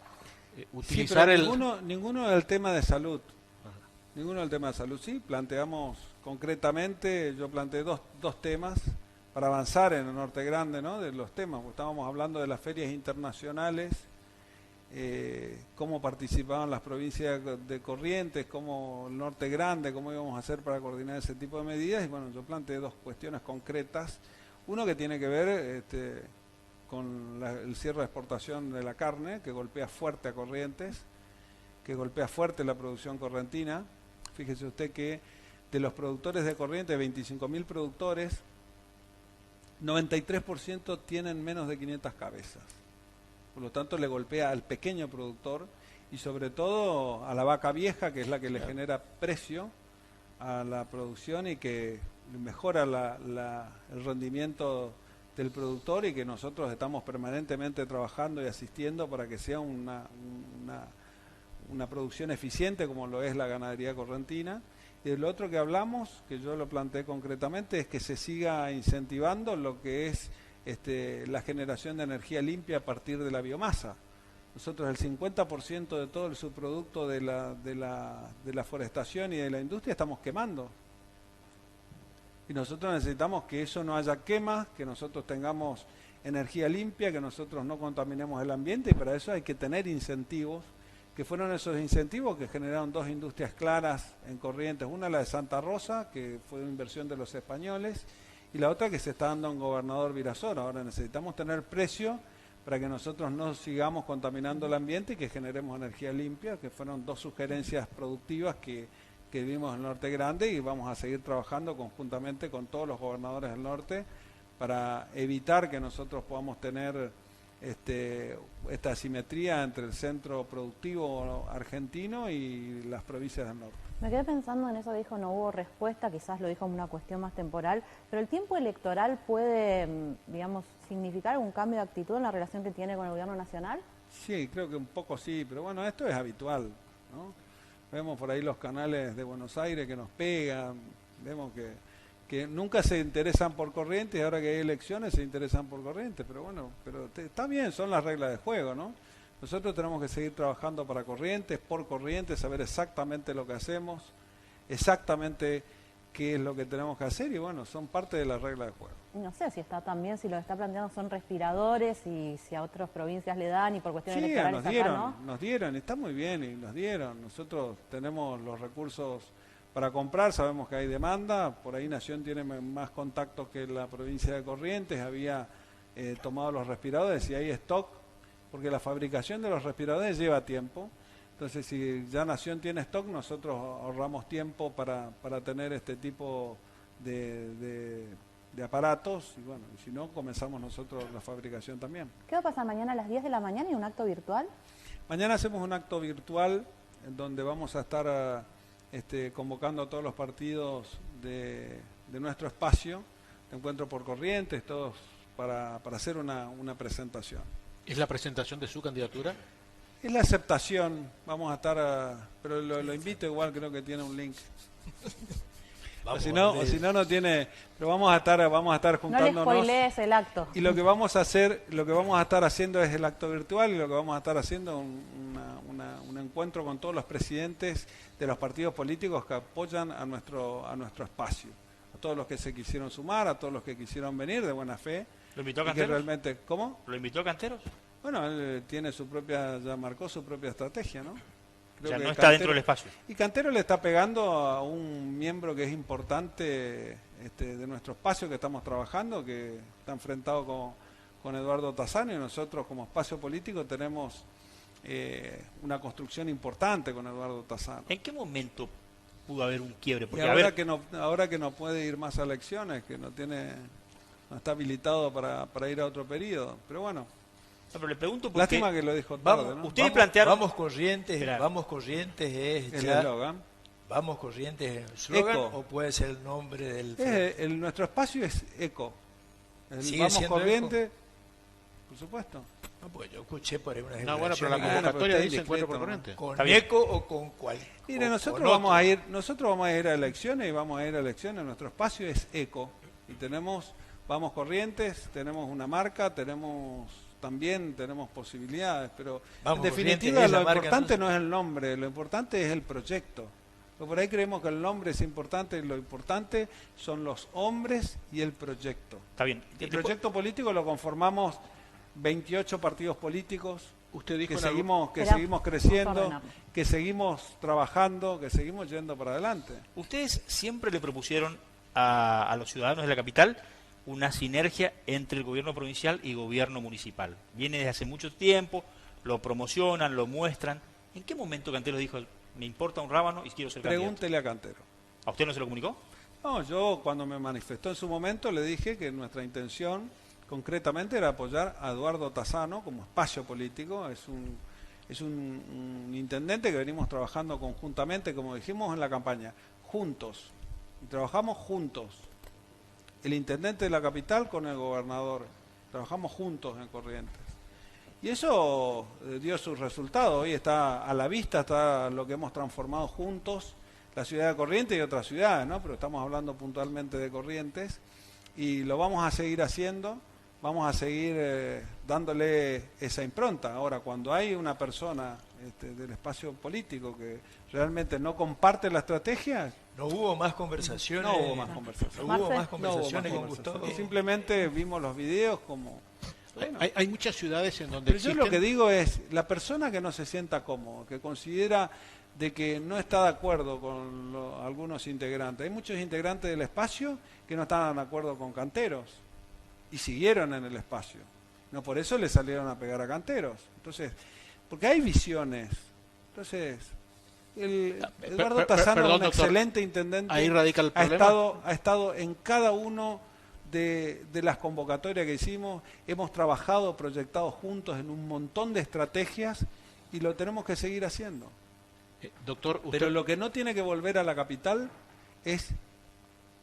utilizar sí, pero ninguno del tema de salud. Ajá. Ninguno del tema de salud. Sí, planteamos concretamente, yo planteé dos temas para avanzar en el Norte Grande, ¿no? De los temas, porque estábamos hablando de las ferias internacionales, cómo participaban las provincias de Corrientes, cómo el Norte Grande, cómo íbamos a hacer para coordinar ese tipo de medidas, y bueno, yo planteé 2 cuestiones concretas. Uno que tiene que ver con el cierre de exportación de la carne, que golpea fuerte a Corrientes, que golpea fuerte la producción correntina. Fíjese usted que de los productores de Corrientes, 25.000 productores, 93% tienen menos de 500 cabezas. Por lo tanto, le golpea al pequeño productor y sobre todo a la vaca vieja, que es la que le genera precio a la producción y que mejora el rendimiento del productor, y que nosotros estamos permanentemente trabajando y asistiendo para que sea una producción eficiente como lo es la ganadería correntina. Y lo otro que hablamos, que yo lo planteé concretamente, es que se siga incentivando lo que es la generación de energía limpia a partir de la biomasa. Nosotros el 50% de todo el subproducto de la forestación y de la industria estamos quemando. Y nosotros necesitamos que eso no haya quemas, que nosotros tengamos energía limpia, que nosotros no contaminemos el ambiente, y para eso hay que tener incentivos, que fueron esos incentivos que generaron 2 industrias claras en Corrientes, una la de Santa Rosa, que fue una inversión de los españoles, y la otra que se está dando en Gobernador Virasoro. Ahora necesitamos tener precio para que nosotros no sigamos contaminando el ambiente y que generemos energía limpia, que fueron 2 sugerencias productivas que vimos en el Norte Grande, y vamos a seguir trabajando conjuntamente con todos los gobernadores del norte para evitar que nosotros podamos tener esta asimetría entre el centro productivo argentino y las provincias del norte. Me quedé pensando en eso que dijo, no hubo respuesta, quizás lo dijo como una cuestión más temporal, pero el tiempo electoral puede, digamos, significar algún cambio de actitud en la relación que tiene con el gobierno nacional. Sí, creo que un poco sí, pero bueno, esto es habitual, ¿no? Vemos por ahí los canales de Buenos Aires que nos pegan, vemos que nunca se interesan por Corrientes, y ahora que hay elecciones se interesan por Corrientes, pero bueno, está bien, son las reglas de juego, ¿no? Nosotros tenemos que seguir trabajando para Corrientes, por Corrientes, saber exactamente lo que hacemos, exactamente qué es lo que tenemos que hacer, y bueno, son parte de las reglas de juego. No sé si está también, si lo que está planteando son respiradores, y si a otras provincias le dan, y por cuestiones electorales nos dieron, está muy bien, y nos dieron. Nosotros tenemos los recursos para comprar, sabemos que hay demanda, por ahí Nación tiene más contactos que la provincia de Corrientes, había tomado los respiradores y hay stock, porque la fabricación de los respiradores lleva tiempo. Entonces, si ya Nación tiene stock, nosotros ahorramos tiempo para tener este tipo de aparatos, y bueno, y si no, comenzamos nosotros la fabricación también. ¿Qué va a pasar mañana a las 10 de la mañana y un acto virtual? Mañana hacemos un acto virtual en donde vamos a estar convocando a todos los partidos de nuestro espacio, de Encuentro por Corrientes, todos para hacer una presentación. ¿Es la presentación de su candidatura? Es la aceptación, vamos a estar, pero lo invito igual, creo que tiene un link. O si no, no tiene, pero vamos a estar juntándonos. No le spoilees el acto. Y lo que vamos a estar haciendo es el acto virtual, y lo que vamos a estar haciendo un encuentro con todos los presidentes de los partidos políticos que apoyan a nuestro espacio, a todos los que se quisieron sumar, a todos los que quisieron venir de buena fe. ¿Lo invitó a Canteros? ¿Cómo? ¿Lo invitó a Canteros? Bueno, él tiene ya marcó su propia estrategia, ¿no? Creo que no está dentro del espacio. Y Cantero le está pegando a un miembro que es importante de nuestro espacio que estamos trabajando, que está enfrentado con Eduardo Tassano, y nosotros como espacio político tenemos una construcción importante con Eduardo Tassano. ¿En qué momento pudo haber un quiebre? Porque ahora que no puede ir más a elecciones, que no está habilitado para ir a otro periodo, pero bueno. No, pero le pregunto porque... Lástima que lo dijo tarde, ¿no? Ustedes plantearon... Vamos Corrientes es el eslogan. Vamos Corrientes es el eslogan, o puede ser el nombre del... Nuestro espacio es ECO. ¿Sigue Vamos siendo Corrientes. ECO? por supuesto. No, porque yo escuché por ahí unas No, bueno, pero la declaraciones convocatoria está dice encuentro por indiscreto, corriente. con ¿Está bien? ECO o con cual. Mire, o nosotros con vamos otro. a ir a elecciones y vamos a ir a elecciones. Nuestro espacio es ECO y vamos Corrientes, tenemos una marca, tenemos posibilidades, pero Vamos en Corrientes, definitiva esa lo marca importante no no es el nombre, lo importante es el proyecto. Por ahí creemos que el nombre es importante y lo importante son los hombres y el proyecto. Está bien. El proyecto político lo conformamos 28 partidos políticos. Usted dijo que en algún- seguimos, que Espera, seguimos vamos a creciendo, ordenarlo. que seguimos trabajando, que seguimos yendo para adelante. Ustedes siempre le propusieron a los ciudadanos de la capital una sinergia entre el gobierno provincial y gobierno municipal. Viene desde hace mucho tiempo, lo promocionan, lo muestran. ¿En qué momento Cantero dijo, me importa un rábano y quiero ser candidato? Pregúntele a Cantero. ¿A usted no se lo comunicó? No, yo cuando me manifestó en su momento le dije que nuestra intención concretamente era apoyar a Eduardo Tassano como espacio político. Es un intendente que venimos trabajando conjuntamente, como dijimos en la campaña, juntos. Y trabajamos juntos. El intendente de la capital con el gobernador. Trabajamos juntos en Corrientes. Y eso dio sus resultados. Hoy está a la vista, está lo que hemos transformado juntos, la ciudad de Corrientes y otras ciudades, ¿no? Pero estamos hablando puntualmente de Corrientes. Y lo vamos a seguir haciendo. Vamos a seguir dándole esa impronta. Ahora, cuando hay una persona del espacio político que realmente no comparte la estrategia, No hubo más conversaciones. no hubo más conversaciones. No hubo Marce. más conversaciones No hubo con más Gustavo. conversaciones. Simplemente vimos los videos como... Bueno, Hay muchas ciudades en donde pero yo lo que existen... digo es, la persona que no se sienta cómodo, que considera de que no está de acuerdo con algunos integrantes, hay muchos integrantes del espacio que no estaban de acuerdo con Canteros y siguieron en el espacio. No por eso le salieron a pegar a Canteros. Entonces, porque hay visiones. Entonces, Eduardo Tassano, perdón, un doctor, excelente intendente, ahí radica el problema. ha estado en cada uno de las convocatorias que hicimos, hemos trabajado, proyectado juntos en un montón de estrategias y lo tenemos que seguir haciendo. Doctor, usted... Pero lo que no tiene que volver a la capital es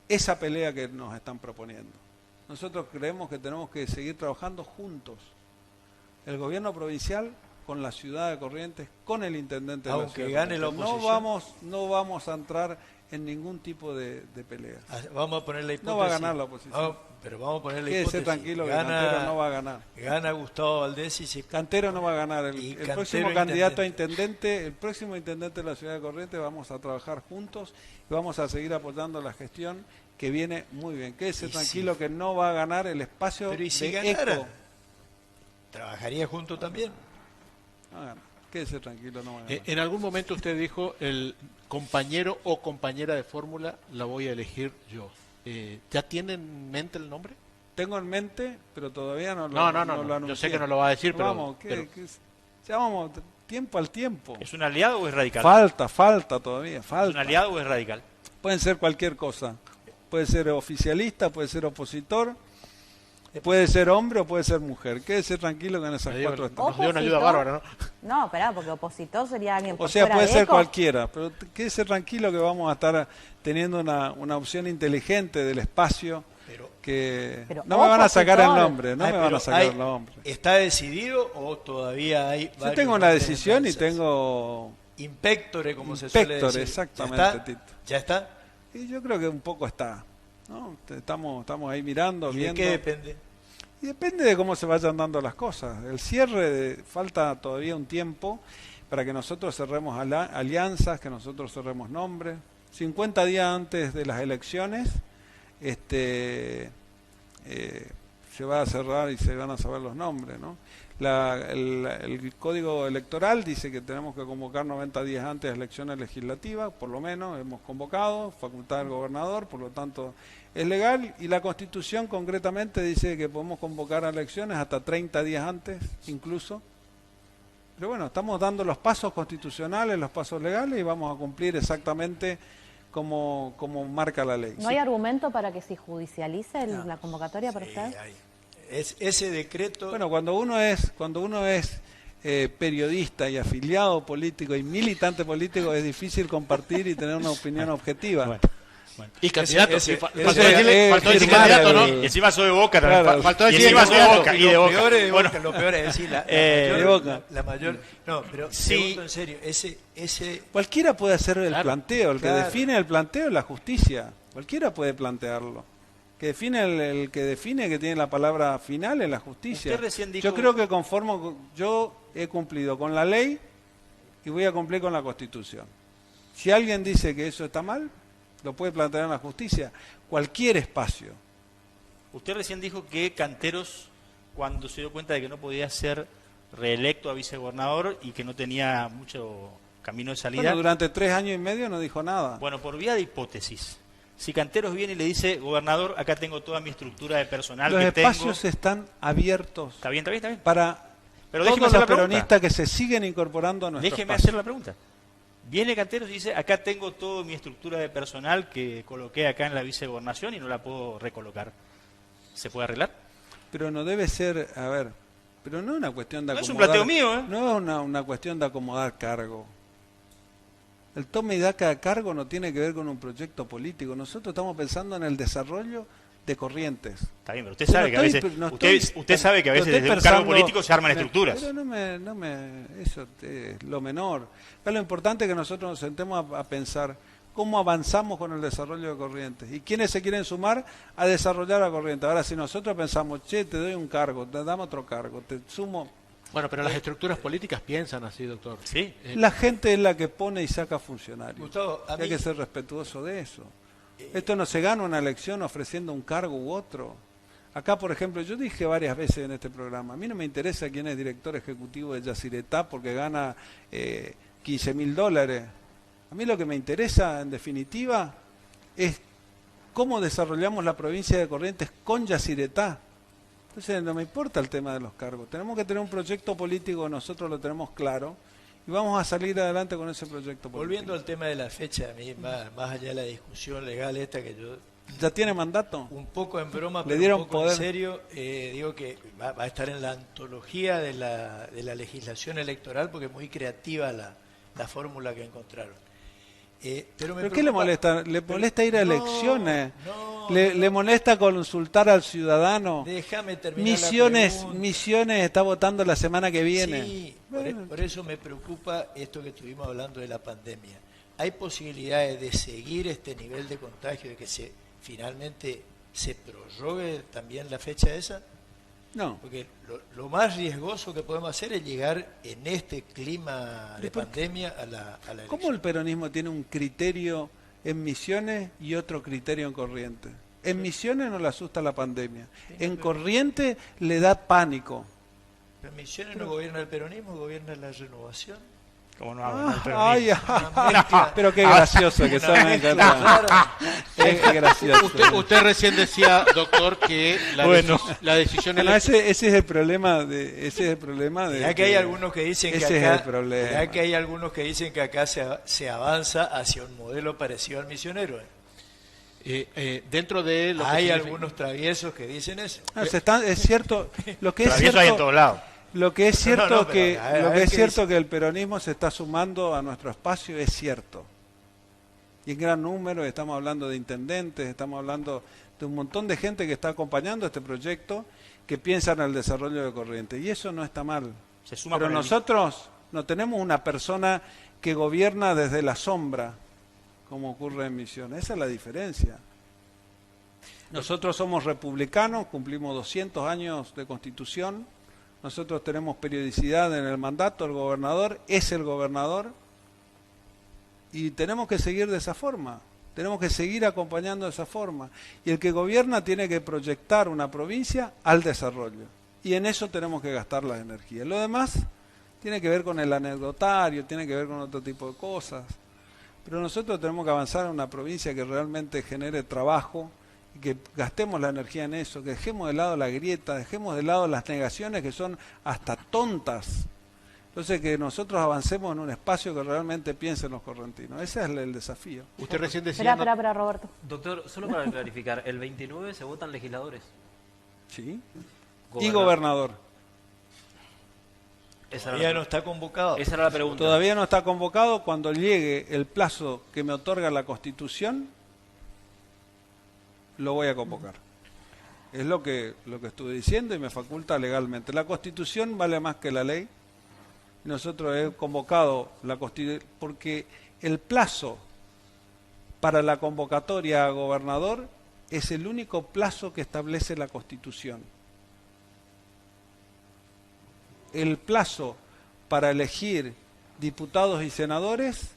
esa pelea que nos están proponiendo. Nosotros creemos que tenemos que seguir trabajando juntos. El gobierno provincial con la ciudad de Corrientes, con el intendente de la Aunque ciudad de gane la Corrientes. oposición. No vamos a entrar en ningún tipo de peleas. Vamos a poner la hipótesis. No va a ganar la oposición. Pero vamos a poner la Quédese hipótesis. tranquilo que Cantero no va a ganar. Gana Gustavo Valdés y se... Cantero no va a ganar. Y El Cantero próximo candidato a intendente, el próximo intendente de la ciudad de Corrientes, vamos a trabajar juntos y vamos a seguir apoyando la gestión que viene muy bien. Quédese Y tranquilo si- que no va a ganar el espacio Pero ¿y si de ganara? ECO. ¿Trabajaría junto también? No va a ganar. Quédese tranquilo, no va a ganar. En algún momento usted dijo, el compañero o compañera de fórmula la voy a elegir yo. ¿Ya tiene en mente el nombre? Tengo en mente, pero todavía no lo No, lo yo anuncié. sé que no lo va a decir, pero... Vamos, ya vamos, tiempo al tiempo. ¿Es un aliado o es radical? Falta todavía, ¿Es falta. un aliado o es radical? Pueden ser cualquier cosa. Puede ser oficialista, puede ser opositor, puede ser hombre o puede ser mujer. Quédese tranquilo que en esas Me dio- cuatro estamos. nos dio una ayuda Opositor. bárbara, ¿no? No, esperá, porque opositor sería alguien por O sea, fuera puede de ser ECO. cualquiera, pero quédese tranquilo que vamos a estar teniendo una opción inteligente del espacio que Pero no me van a sacar el opositor. nombre, no Ay, me van pero a sacar hay- el nombre. ¿Está decidido o todavía hay Yo varios tengo una nombres en decisión y danzas? tengo... Impectore, como se suele Impectore, decir. exactamente, ¿Ya está? Tito. ¿Ya está? Y yo creo que un poco está, ¿no? Estamos ahí mirando, ¿Y de viendo. qué depende? Y depende de cómo se vayan dando las cosas. El cierre, falta todavía un tiempo para que nosotros cerremos alianzas, que nosotros cerremos nombres. 50 días antes de las elecciones se va a cerrar y se van a saber los nombres, ¿no? El código electoral dice que tenemos que convocar 90 días antes de elecciones legislativas, por lo menos hemos convocado, facultad del gobernador, por lo tanto es legal, y la Constitución concretamente dice que podemos convocar a elecciones hasta 30 días antes incluso. Pero bueno, estamos dando los pasos constitucionales, los pasos legales y vamos a cumplir exactamente como marca la ley. ¿No hay argumento para que se judicialice la convocatoria para Sí, usted? hay. Ese decreto... Bueno, cuando uno es periodista y afiliado político y militante político es difícil compartir y tener una opinión objetiva. Bueno. Y candidato. Ese- Faltó ese- decirle firmar candidato, ¿no? Y encima soy de Boca también. Claro. Faltó Y decir encima soy de candidato. Boca. Y de Boca. Lo peor es de Bueno, Boca, lo peor es decir la de Boca. la mayor. No, pero Sí. pregunto en serio, ese Cualquiera puede hacer el Claro, planteo, el que claro. define el planteo es la justicia. Cualquiera puede plantearlo. Que define el que define, que tiene la palabra final es la justicia. Usted recién dijo- Yo creo que yo he cumplido con la ley y voy a cumplir con la Constitución. Si alguien dice que eso está mal, lo puede plantear en la justicia. Cualquier espacio. Usted recién dijo que Canteros, cuando se dio cuenta de que no podía ser reelecto a vicegobernador y que no tenía mucho camino de salida, Bueno, durante 3 años y medio no dijo nada. bueno, por vía de hipótesis, si Canteros viene y le dice, gobernador, acá tengo toda mi estructura de personal Los que tengo... espacios están abiertos Está bien, está bien, está bien. para Pero déjeme todos hacer los la pregunta. peronistas que se siguen incorporando a nuestro Déjeme espacio. hacer la pregunta. Viene Canteros y dice, acá tengo toda mi estructura de personal que coloqué acá en la vicegobernación y no la puedo recolocar. ¿Se puede arreglar? Pero no debe ser, a ver, pero no es una cuestión de No es un acomodar. planteo mío, ¿eh? No es una cuestión de acomodar cargo. El tome y daca de cargo no tiene que ver con un proyecto político. Nosotros estamos pensando en el desarrollo de Corrientes. Está bien, pero usted Yo sabe que a veces, usted sabe que a veces desde un cargo político se arman estructuras. Pero eso es lo menor. Acá lo importante es que nosotros nos sentemos a pensar cómo avanzamos con el desarrollo de Corrientes y quiénes se quieren sumar a desarrollar a Corrientes. Ahora, si nosotros pensamos, che, te doy un cargo, te damos otro cargo, te sumo... Bueno, pero las estructuras políticas piensan así, doctor. Sí. La gente es la que pone y saca funcionarios. Gustavo, a Y hay mí- que ser respetuoso de eso. Esto no se gana una elección ofreciendo un cargo u otro. Acá, por ejemplo, yo dije varias veces en este programa, a mí no me interesa quién es director ejecutivo de Yacyretá porque gana $15.000. A mí lo que me interesa, en definitiva, es cómo desarrollamos la provincia de Corrientes con Yacyretá. Entonces no me importa el tema de los cargos. Tenemos que tener un proyecto político, nosotros lo tenemos claro, y vamos a salir adelante con ese proyecto político. Volviendo al tema de la fecha, a mí, más allá de la discusión legal esta que yo ¿Ya tiene mandato? un poco en broma, Le pero dieron un poco poder. en serio, digo que va a estar en la antología de la legislación electoral porque es muy creativa la fórmula que encontraron. Pero ¿Pero qué le molesta? ¿Le molesta ir a No, elecciones? no, ¿Le molesta consultar al ciudadano? Déjame terminar la pregunta. Misiones está votando la semana que viene. Sí, Bueno, por eso me preocupa esto que estuvimos hablando de la pandemia. ¿Hay posibilidades de seguir este nivel de contagio, de que finalmente se prorrogue también la fecha esa? no. Porque lo más riesgoso que podemos hacer es llegar en este clima de pandemia a la elección. ¿Cómo el peronismo tiene un criterio en Misiones y otro criterio en Corrientes? En Misiones no le asusta la pandemia. En Corrientes le da pánico. En Misiones no gobierna el peronismo, gobierna la renovación. Como no hago, no, pero Ay, Una mezcla- pero qué gracioso que una son. mezcla, Claro. claro. Qué gracioso. Usted recién decía, doctor, que la decisión Bueno, electoral... ese es el problema de Ya que hay algunos que dicen que ese es acá, el problema. ya que hay algunos que dicen que acá se avanza hacia un modelo parecido al misionero. dentro de lo que Hay significa- algunos traviesos que dicen eso. Es cierto, lo que es travieso hay en cierto, todos lados. lo que es cierto No, pero que a ver lo que es qué cierto dice. que el peronismo se está sumando a nuestro espacio es cierto. Y en gran número estamos hablando de intendentes, estamos hablando de un montón de gente que está acompañando este proyecto que piensa en el desarrollo de Corrientes y eso no está mal. Se suma Pero con el- nosotros no tenemos una persona que gobierna desde la sombra, como ocurre en Misiones. Esa es la diferencia. Nosotros somos republicanos, cumplimos 200 años de Constitución, nosotros tenemos periodicidad en el mandato, el gobernador es el gobernador, y tenemos que seguir de esa forma, tenemos que seguir acompañando de esa forma. Y el que gobierna tiene que proyectar una provincia al desarrollo, y en eso tenemos que gastar las energías. Lo demás tiene que ver con el anecdotario, tiene que ver con otro tipo de cosas, pero nosotros tenemos que avanzar en una provincia que realmente genere trabajo, y que gastemos la energía en eso, que dejemos de lado la grieta, dejemos de lado las negaciones que son hasta tontas. Entonces que nosotros avancemos en un espacio que realmente piensen los correntinos. Ese es el desafío. Usted recién decía... Espera, Roberto. Doctor, solo para clarificar, el 29 se votan legisladores. ¿Sí? Y gobernador. Esa era, Todavía la, no está convocado. esa era la pregunta. Todavía no está convocado. Cuando llegue el plazo que me otorga la Constitución, lo voy a convocar. Es lo que estuve diciendo y me faculta legalmente. La Constitución vale más que la ley. Nosotros hemos convocado la Constitución porque el plazo para la convocatoria a gobernador es el único plazo que establece la Constitución. El plazo para elegir diputados y senadores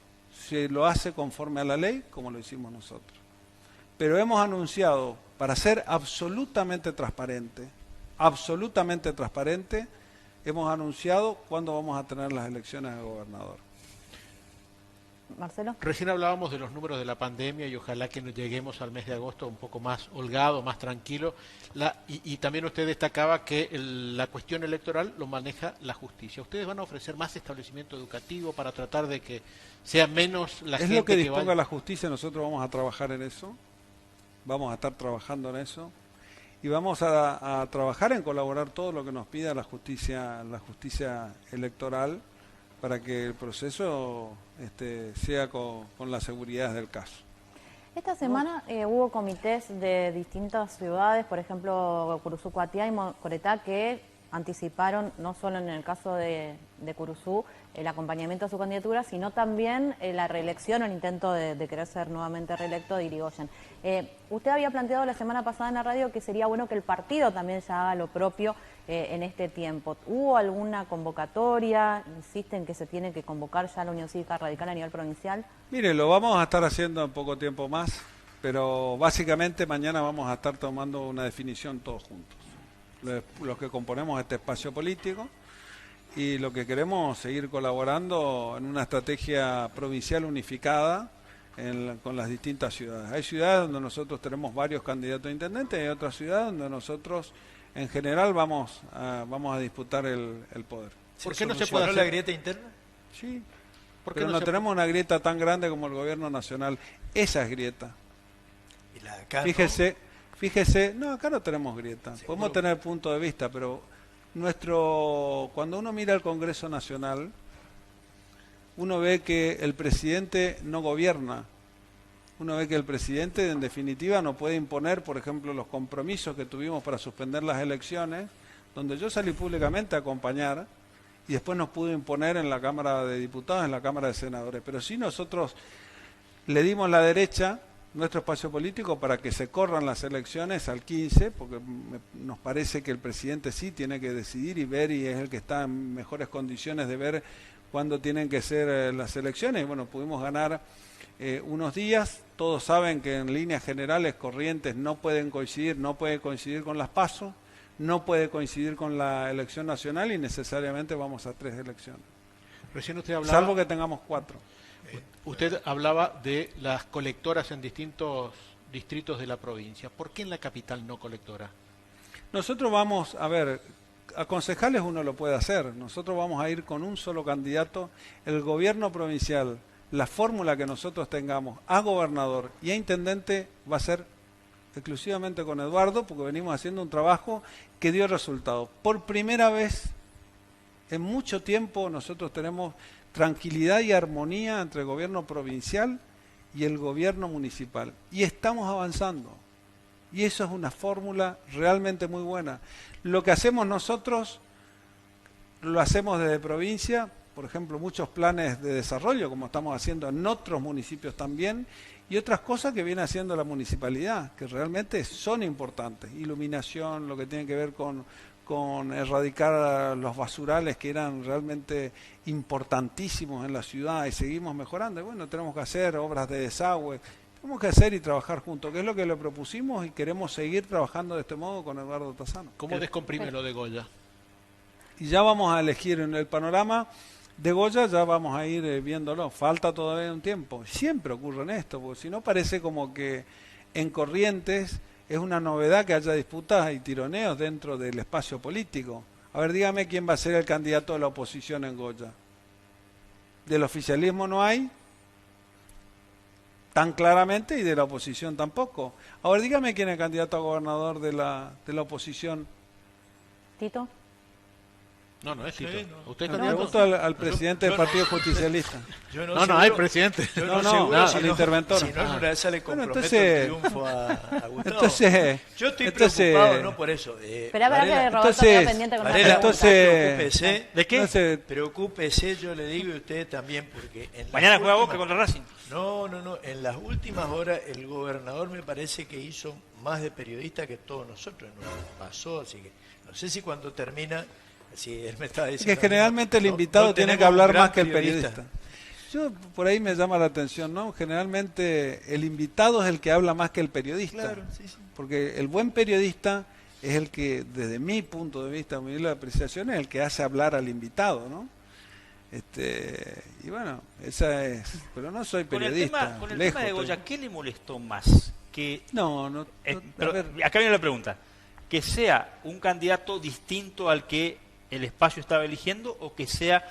se lo hace conforme a la ley, como lo hicimos nosotros. Pero hemos anunciado, para ser absolutamente transparente, hemos anunciado cuándo vamos a tener las elecciones de gobernador. Marcelo. Recién hablábamos de los números de la pandemia y ojalá que nos lleguemos al mes de agosto un poco más holgado, más tranquilo. Y también usted destacaba que la cuestión electoral lo maneja la justicia. ¿Ustedes van a ofrecer más establecimiento educativo para tratar de que sea menos la gente que vaya? Es lo que disponga vaya... la justicia, nosotros vamos a trabajar en eso, vamos a estar trabajando en eso y vamos a trabajar en colaborar todo lo que nos pida la justicia electoral para que el proceso sea con la seguridad del caso. Esta semana hubo comités de distintas ciudades, por ejemplo, Curuzú, Coatía y Mocoretá, que anticiparon, no solo en el caso de Curuzú, el acompañamiento a su candidatura, sino también la reelección o el intento de querer ser nuevamente reelecto de Irigoyen. Usted había planteado la semana pasada en la radio que sería bueno que el partido también ya haga lo propio en este tiempo. ¿Hubo alguna convocatoria? ¿Insisten que se tiene que convocar ya la Unión Cívica Radical a nivel provincial? Mire, lo vamos a estar haciendo en poco tiempo más, pero básicamente mañana vamos a estar tomando una definición todos juntos. Los que componemos este espacio político y lo que queremos seguir colaborando en una estrategia provincial unificada con las distintas ciudades. Hay ciudades donde nosotros tenemos varios candidatos a intendentes y hay otras ciudades donde nosotros en general vamos a disputar el poder. ¿Por qué no se puede hacer la grieta interna? Sí, porque no tenemos una grieta tan grande como el gobierno nacional. Esa es grieta. ¿Y la de acá, Fíjese, no, acá no tenemos grieta. ¿Seguro? Podemos tener punto de vista, pero cuando uno mira el Congreso Nacional, uno ve que el presidente no gobierna. Uno ve que el presidente, en definitiva, no puede imponer, por ejemplo, los compromisos que tuvimos para suspender las elecciones, donde yo salí públicamente a acompañar, y después nos pudo imponer en la Cámara de Diputados, en la Cámara de Senadores. Pero sí nosotros le dimos la derecha, nuestro espacio político, para que se corran las elecciones al 15, porque nos parece que el presidente sí tiene que decidir y ver, y es el que está en mejores condiciones de ver cuándo tienen que ser las elecciones. Y bueno, pudimos ganar unos días. Todos saben que en líneas generales Corrientes no puede coincidir con las PASO, no puede coincidir con la elección nacional y necesariamente vamos a 3 elecciones. Recién usted hablaba... Salvo que tengamos 4. Usted hablaba de las colectoras en distintos distritos de la provincia. ¿Por qué en la capital no colectora? Nosotros vamos, a ver, a concejales uno lo puede hacer. Nosotros vamos a ir con un solo candidato. El gobierno provincial, la fórmula que nosotros tengamos a gobernador y a intendente va a ser exclusivamente con Eduardo, porque venimos haciendo un trabajo que dio resultado. Por primera vez en mucho tiempo nosotros tenemos tranquilidad y armonía entre el gobierno provincial y el gobierno municipal. Y estamos avanzando. Y eso es una fórmula realmente muy buena. Lo que hacemos nosotros, lo hacemos desde provincia, por ejemplo, muchos planes de desarrollo, como estamos haciendo en otros municipios también, y otras cosas que viene haciendo la municipalidad, que realmente son importantes. Iluminación, lo que tiene que ver con erradicar los basurales que eran realmente importantísimos en la ciudad, y seguimos mejorando. Y bueno, tenemos que hacer obras de desagüe, tenemos que hacer y trabajar juntos, que es lo que le propusimos y queremos seguir trabajando de este modo con Eduardo Tazano. ¿Cómo descomprime lo de Goya? Y ya vamos a elegir en el panorama de Goya, ya vamos a ir viéndolo. Falta todavía un tiempo. Siempre ocurre en esto, porque si no parece como que en Corrientes es una novedad que haya disputas y tironeos dentro del espacio político. A ver, dígame quién va a ser el candidato de la oposición en Goya. Del oficialismo no hay, tan claramente, y de la oposición tampoco. A ver, dígame quién es el candidato a gobernador de la oposición. ¿Tito? No, no es Tito. ¿Usted es Le candidato? pregunto al presidente del Partido Justicialista. Yo No, seguro- hay presidente. Yo No, seguro, al interventor. Si no, en una de esas le Bueno, comprometo entonces- el triunfo a Gustavo. Entonces, yo estoy entonces- preocupado, no por eso. Esperá, que Varela, Roberto entonces- queda pendiente con una Varela, pregunta. preocúpese. ¿De qué? entonces, Preocúpese, yo le digo, y usted también, porque en las Mañana juega últimas- Boca contra Racing. No, en las últimas horas el gobernador me parece que hizo más de periodista que todos nosotros, nos pasó, así que no sé si cuando termina, si él me estaba es diciendo... que generalmente el no- invitado no tiene que tenemos un hablar gran más que el periodista. Yo, por ahí me llama la atención, ¿no? Generalmente el invitado es el que habla más que el periodista. Claro, sí, sí. Porque el buen periodista es el que, desde mi punto de vista, mi apreciación, es el que hace hablar al invitado, ¿no? Y bueno, esa es... Pero no soy periodista. Con el lejos tema de estoy. Goya, ¿qué le molestó más? Que, No, a pero ver, acá viene la pregunta. ¿Que sea un candidato distinto al que el espacio estaba eligiendo o que sea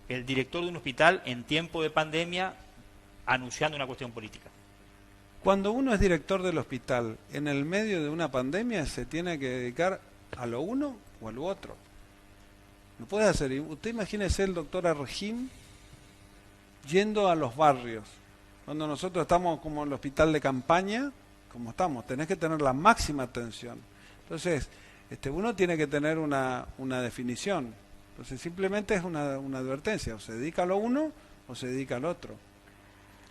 el director de un hospital en tiempo de pandemia anunciando una cuestión política? cuando uno es director del hospital en el medio de una pandemia, se tiene que dedicar a lo uno o a lo otro. No puede hacer. Usted imagínese el doctor Argim yendo a los barrios. Cuando nosotros estamos como en el hospital de campaña, como estamos, tenés que tener la máxima atención. Entonces, uno tiene que tener una definición. Entonces, simplemente es una advertencia. O se dedica a lo uno o se dedica al otro.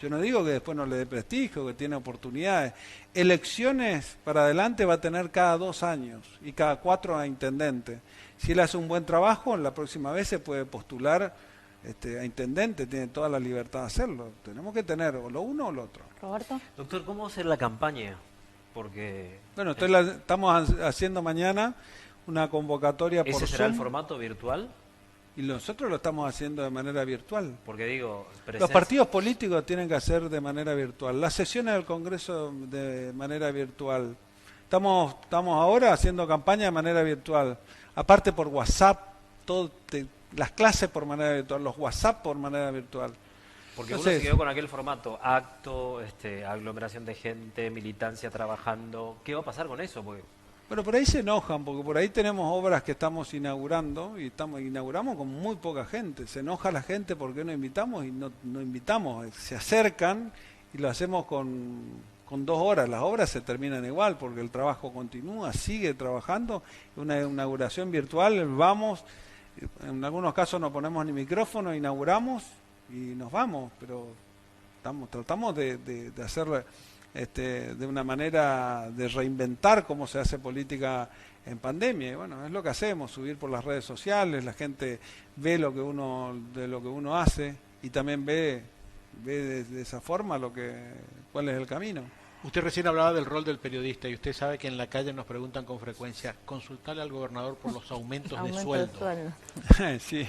Yo no digo que después no le dé prestigio, que tiene oportunidades. Elecciones para adelante va a tener cada 2 años y cada 4 a intendente. Si él hace un buen trabajo, la próxima vez se puede postular a intendente, tiene toda la libertad de hacerlo. Tenemos que tener o lo uno o lo otro. Roberto. Doctor, ¿cómo va a ser la campaña? Porque Bueno, estamos haciendo mañana una convocatoria por ese será el Zoom formato virtual, y nosotros lo estamos haciendo de manera virtual. porque digo, Los partidos políticos tienen que hacer de manera virtual, las sesiones del Congreso de manera virtual. Estamos ahora haciendo campaña de manera virtual, aparte por WhatsApp, las clases por manera virtual, los WhatsApp por manera virtual. Porque Entonces, uno se quedó con aquel formato, acto, aglomeración de gente, militancia trabajando. ¿Qué va a pasar con eso? Porque Bueno, por ahí se enojan, porque por ahí tenemos obras que estamos inaugurando y inauguramos con muy poca gente. Se enoja la gente porque no invitamos y no invitamos. Se acercan y lo hacemos con 2 horas. Las obras se terminan igual porque el trabajo continúa, sigue trabajando. Una inauguración virtual, vamos, en algunos casos no ponemos ni micrófono, inauguramos y nos vamos, pero tratamos de hacerlo de una manera de reinventar cómo se hace política en pandemia. Y bueno, es lo que hacemos, subir por las redes sociales, la gente ve de lo que uno hace y también ve de esa forma cuál es el camino. Usted recién hablaba del rol del periodista y usted sabe que en la calle nos preguntan con frecuencia, consultarle al gobernador por los aumentos de sueldo. Sí,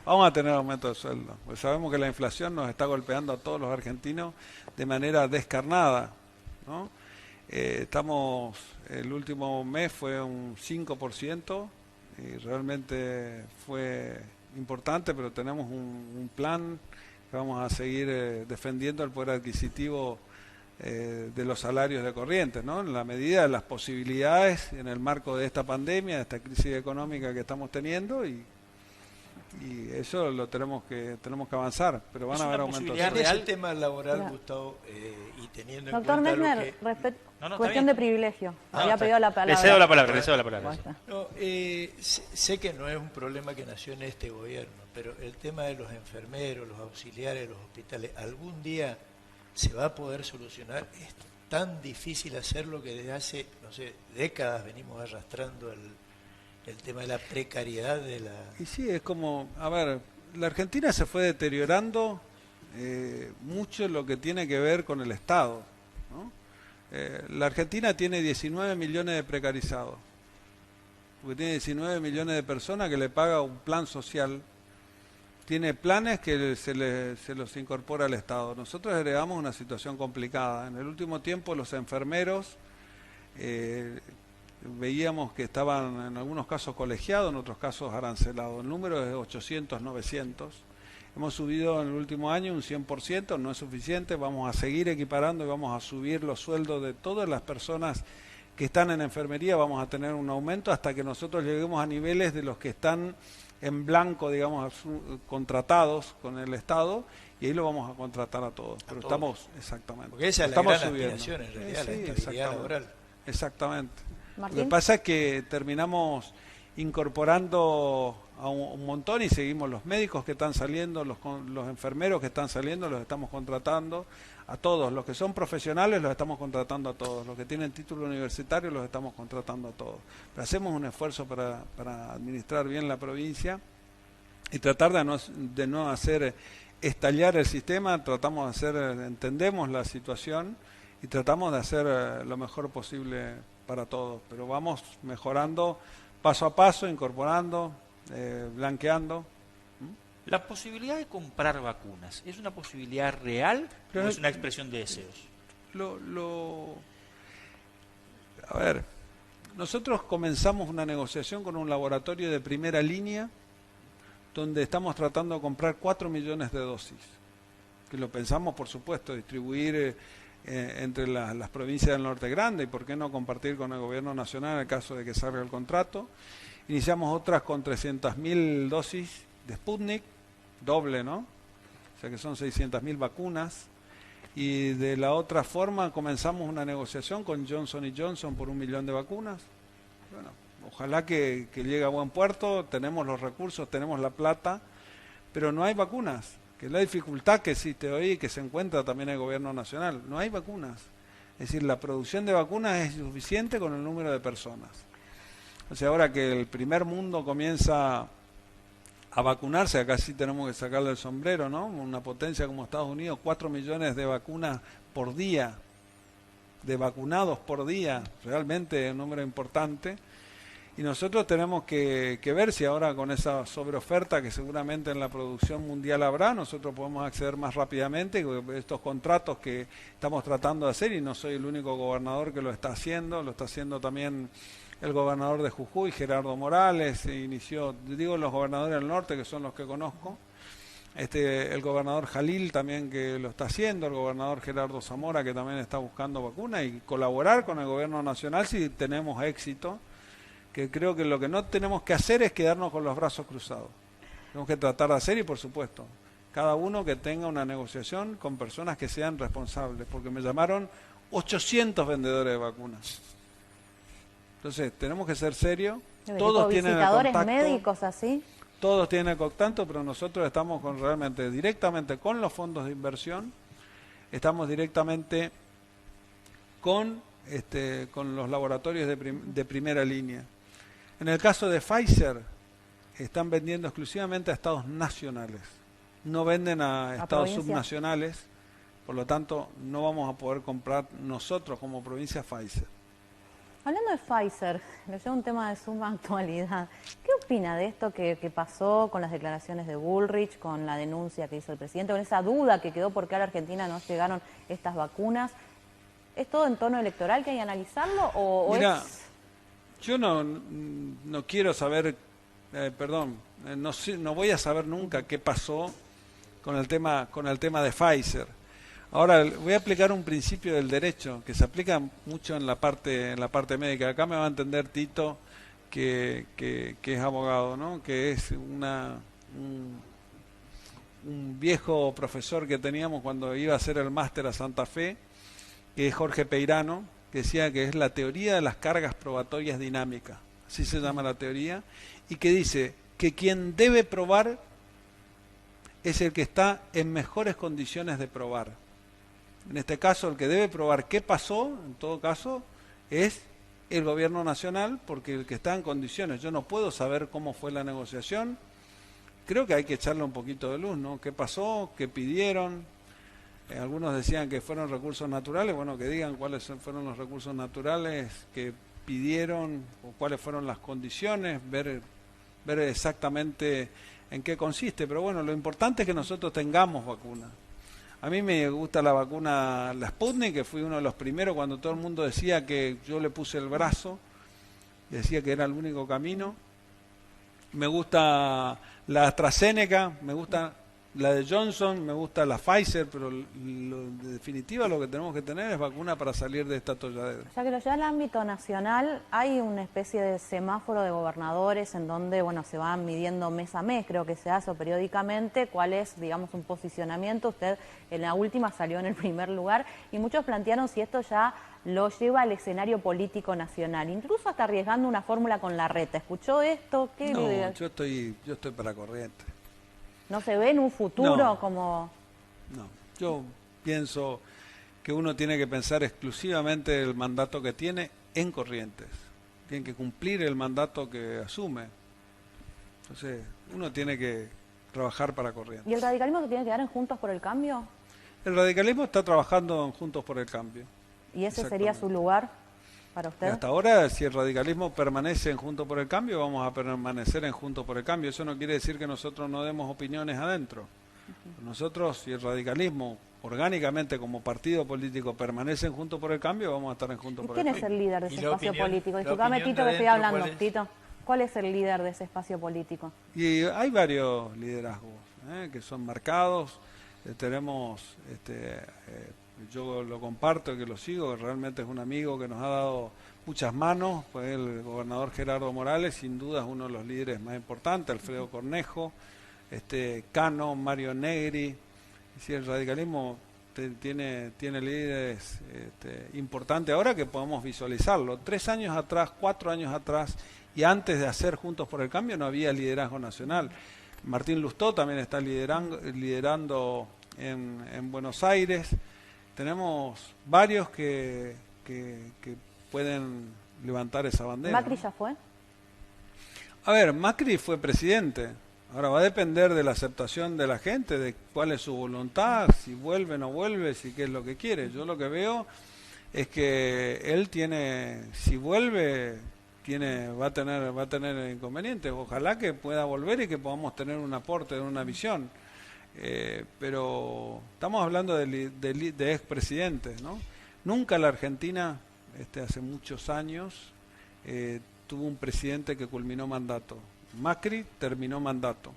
vamos a tener aumento de sueldo, pues sabemos que la inflación nos está golpeando a todos los argentinos de manera descarnada, ¿no? El último mes fue un 5% y realmente fue importante, pero tenemos un plan que vamos a seguir defendiendo el poder adquisitivo de los salarios de Corrientes, ¿no? En la medida de las posibilidades en el marco de esta pandemia, de esta crisis económica que estamos teniendo y eso lo tenemos que avanzar, pero van a haber aumentos. En ese tema laboral, Gustavo, y teniendo en Doctor cuenta Messner, está cuestión bien. de privilegio. Había está pedido la palabra. Le cedo la palabra. Basta. No, sé que no es un problema que nació en este gobierno, pero el tema de los enfermeros, los auxiliares de los hospitales, algún día se va a poder solucionar. Es tan difícil hacerlo que desde hace, no sé, décadas venimos arrastrando el tema de la precariedad de la... Y sí, es como, a ver, la Argentina se fue deteriorando mucho lo que tiene que ver con el Estado, ¿no? La Argentina tiene 19 millones de precarizados, porque tiene 19 millones de personas que le paga un plan social, tiene planes que se los incorpora al Estado. Nosotros heredamos una situación complicada. En el último tiempo los enfermeros veíamos que estaban en algunos casos colegiados, en otros casos arancelados. El número es de 800, 900. Hemos subido en el último año un 100%, no es suficiente, vamos a seguir equiparando y vamos a subir los sueldos de todas las personas que están en enfermería, vamos a tener un aumento hasta que nosotros lleguemos a niveles de los que están en blanco, digamos, contratados con el Estado, y ahí lo vamos a contratar a todos. Pero todos. estamos, exactamente. Porque esa es la estamos gran subiendo. aspiración en realidad, Sí, la estabilidad exactamente. laboral. Exactamente. Martín. Lo que pasa es que terminamos incorporando a un montón y seguimos los médicos que están saliendo, los enfermeros que están saliendo, los estamos contratando a todos. Los que son profesionales los estamos contratando a todos. Los que tienen título universitario los estamos contratando a todos. Pero hacemos un esfuerzo para administrar bien la provincia y tratar de no hacer estallar el sistema. Tratamos de hacer, entendemos la situación y tratamos de hacer lo mejor posible para todos. Pero vamos mejorando paso a paso, incorporando, blanqueando. La posibilidad de comprar vacunas, ¿es una posibilidad real Pero o es una expresión de deseos? A ver, nosotros comenzamos una negociación con un laboratorio de primera línea donde estamos tratando de comprar 4 millones de dosis, que lo pensamos, por supuesto, distribuir entre las provincias del norte grande y por qué no compartir con el gobierno nacional en el caso de que salga el contrato. Iniciamos otras con 300.000 dosis de Sputnik, doble, ¿no? O sea que son 600.000 vacunas. Y de la otra forma comenzamos una negociación con Johnson & Johnson por 1 millón de vacunas. Bueno, ojalá que llegue a buen puerto, tenemos los recursos, tenemos la plata, pero no hay vacunas, que es la dificultad que existe hoy y que se encuentra también el gobierno nacional. No hay vacunas. Es decir, la producción de vacunas es insuficiente con el número de personas. O sea, ahora que el primer mundo comienza a vacunarse, acá sí tenemos que sacarle el sombrero, ¿no? Una potencia como Estados Unidos, 4 millones de vacunas por día, de vacunados por día, realmente un número importante. Y nosotros tenemos que ver si ahora con esa sobreoferta que seguramente en la producción mundial habrá, nosotros podemos acceder más rápidamente. Estos contratos que estamos tratando de hacer, y no soy el único gobernador que lo está haciendo también el gobernador de Jujuy, Gerardo Morales, inició, digo los gobernadores del norte que son los que conozco, el gobernador Jalil también que lo está haciendo, el gobernador Gerardo Zamora que también está buscando vacunas, y colaborar con el gobierno nacional si tenemos éxito, que creo que lo que no tenemos que hacer es quedarnos con los brazos cruzados. Tenemos que tratar de hacer, y por supuesto, cada uno que tenga una negociación con personas que sean responsables, porque me llamaron 800 vendedores de vacunas. Entonces, tenemos que ser serios. Todos tienen el visitadores contacto, médicos así. todos tienen el contacto, pero nosotros estamos realmente directamente con los fondos de inversión, estamos directamente con los laboratorios de primera línea. En el caso de Pfizer, están vendiendo exclusivamente a estados nacionales, no venden a estados subnacionales, por lo tanto no vamos a poder comprar nosotros como provincia Pfizer. Hablando de Pfizer, le lleva un tema de suma actualidad. ¿Qué opina de esto que pasó con las declaraciones de Bullrich, con la denuncia que hizo el presidente, con esa duda que quedó por qué a la Argentina no llegaron estas vacunas? ¿Es todo en tono electoral que hay que analizarlo o Mira, es...? yo no quiero saber, no voy a saber nunca qué pasó con el tema de Pfizer. Ahora voy a aplicar un principio del derecho que se aplica mucho en la parte médica. Acá me va a entender Tito, que es abogado, ¿no? Que es un viejo profesor que teníamos cuando iba a hacer el máster a Santa Fe, que es Jorge Peirano, que decía que es la teoría de las cargas probatorias dinámicas, así se llama la teoría, y que dice que quien debe probar es el que está en mejores condiciones de probar. En este caso, el que debe probar qué pasó, en todo caso, es el gobierno nacional, porque el que está en condiciones. Yo no puedo saber cómo fue la negociación. Creo que hay que echarle un poquito de luz, ¿no? ¿Qué pasó? ¿Qué pidieron? Algunos decían que fueron recursos naturales. Bueno, que digan cuáles fueron los recursos naturales que pidieron o cuáles fueron las condiciones, ver exactamente en qué consiste. Pero bueno, lo importante es que nosotros tengamos vacunas. A mí me gusta la vacuna, la Sputnik, que fui uno de los primeros cuando todo el mundo decía que yo le puse el brazo, decía que era el único camino. Me gusta la AstraZeneca, me la de Johnson, me gusta la Pfizer, pero de definitiva lo que tenemos que tener es vacuna para salir de esta atolladera. Ya que ya en el ámbito nacional hay una especie de semáforo de gobernadores en donde, bueno, se van midiendo mes a mes, creo que se hace, o periódicamente, cuál es, digamos, un posicionamiento. Usted en la última salió en el primer lugar y muchos plantearon si esto ya lo lleva al escenario político nacional, incluso hasta arriesgando una fórmula con Larreta. ¿Escuchó esto? ¿Qué No, le- yo estoy para corriente. ¿No se ve en un futuro No. como...? No, yo pienso que uno tiene que pensar exclusivamente el mandato que tiene en Corrientes. Tiene que cumplir el mandato que asume. Entonces, uno tiene que trabajar para Corrientes. ¿Y el radicalismo se tiene que quedar en Juntos por el Cambio? El radicalismo está trabajando en Juntos por el Cambio. ¿Y ese sería su lugar para Y usted? hasta ahora, si el radicalismo permanece en Juntos por el Cambio, vamos a permanecer en Juntos por el Cambio. Eso no quiere decir que nosotros no demos opiniones adentro. Nosotros, si el radicalismo orgánicamente como partido político permanece en Juntos por el Cambio, vamos a estar en Juntos ¿Y por el quién es Cambio. el líder de ¿Y ese la espacio opinión? político? ¿La Disculpame, opinión Tito, de que estoy adentro hablando. cuál es? Tito, ¿cuál es el líder de ese espacio político? Y hay varios liderazgos que son marcados. Tenemos, yo lo comparto, que lo sigo, que realmente es un amigo que nos ha dado muchas manos. Pues el gobernador Gerardo Morales, sin duda, es uno de los líderes más importantes. Alfredo Cornejo, Cano, Mario Negri. Si el radicalismo tiene líderes importantes ahora que podemos visualizarlo. 3 años atrás, 4 años atrás, y antes de hacer Juntos por el Cambio no había liderazgo nacional. Martín Lustó también está liderando en Buenos Aires. Tenemos varios que pueden levantar esa bandera. ¿Macri ya fue? A ver, Macri fue presidente. Ahora va a depender de la aceptación de la gente, de cuál es su voluntad, si vuelve o no vuelve, si qué es lo que quiere. Yo lo que veo es que él si vuelve, va a tener inconvenientes. Ojalá que pueda volver y que podamos tener un aporte, una visión. Pero estamos hablando de expresidentes, ¿no? Nunca la Argentina, hace muchos años, tuvo un presidente que culminó mandato. Macri terminó mandato.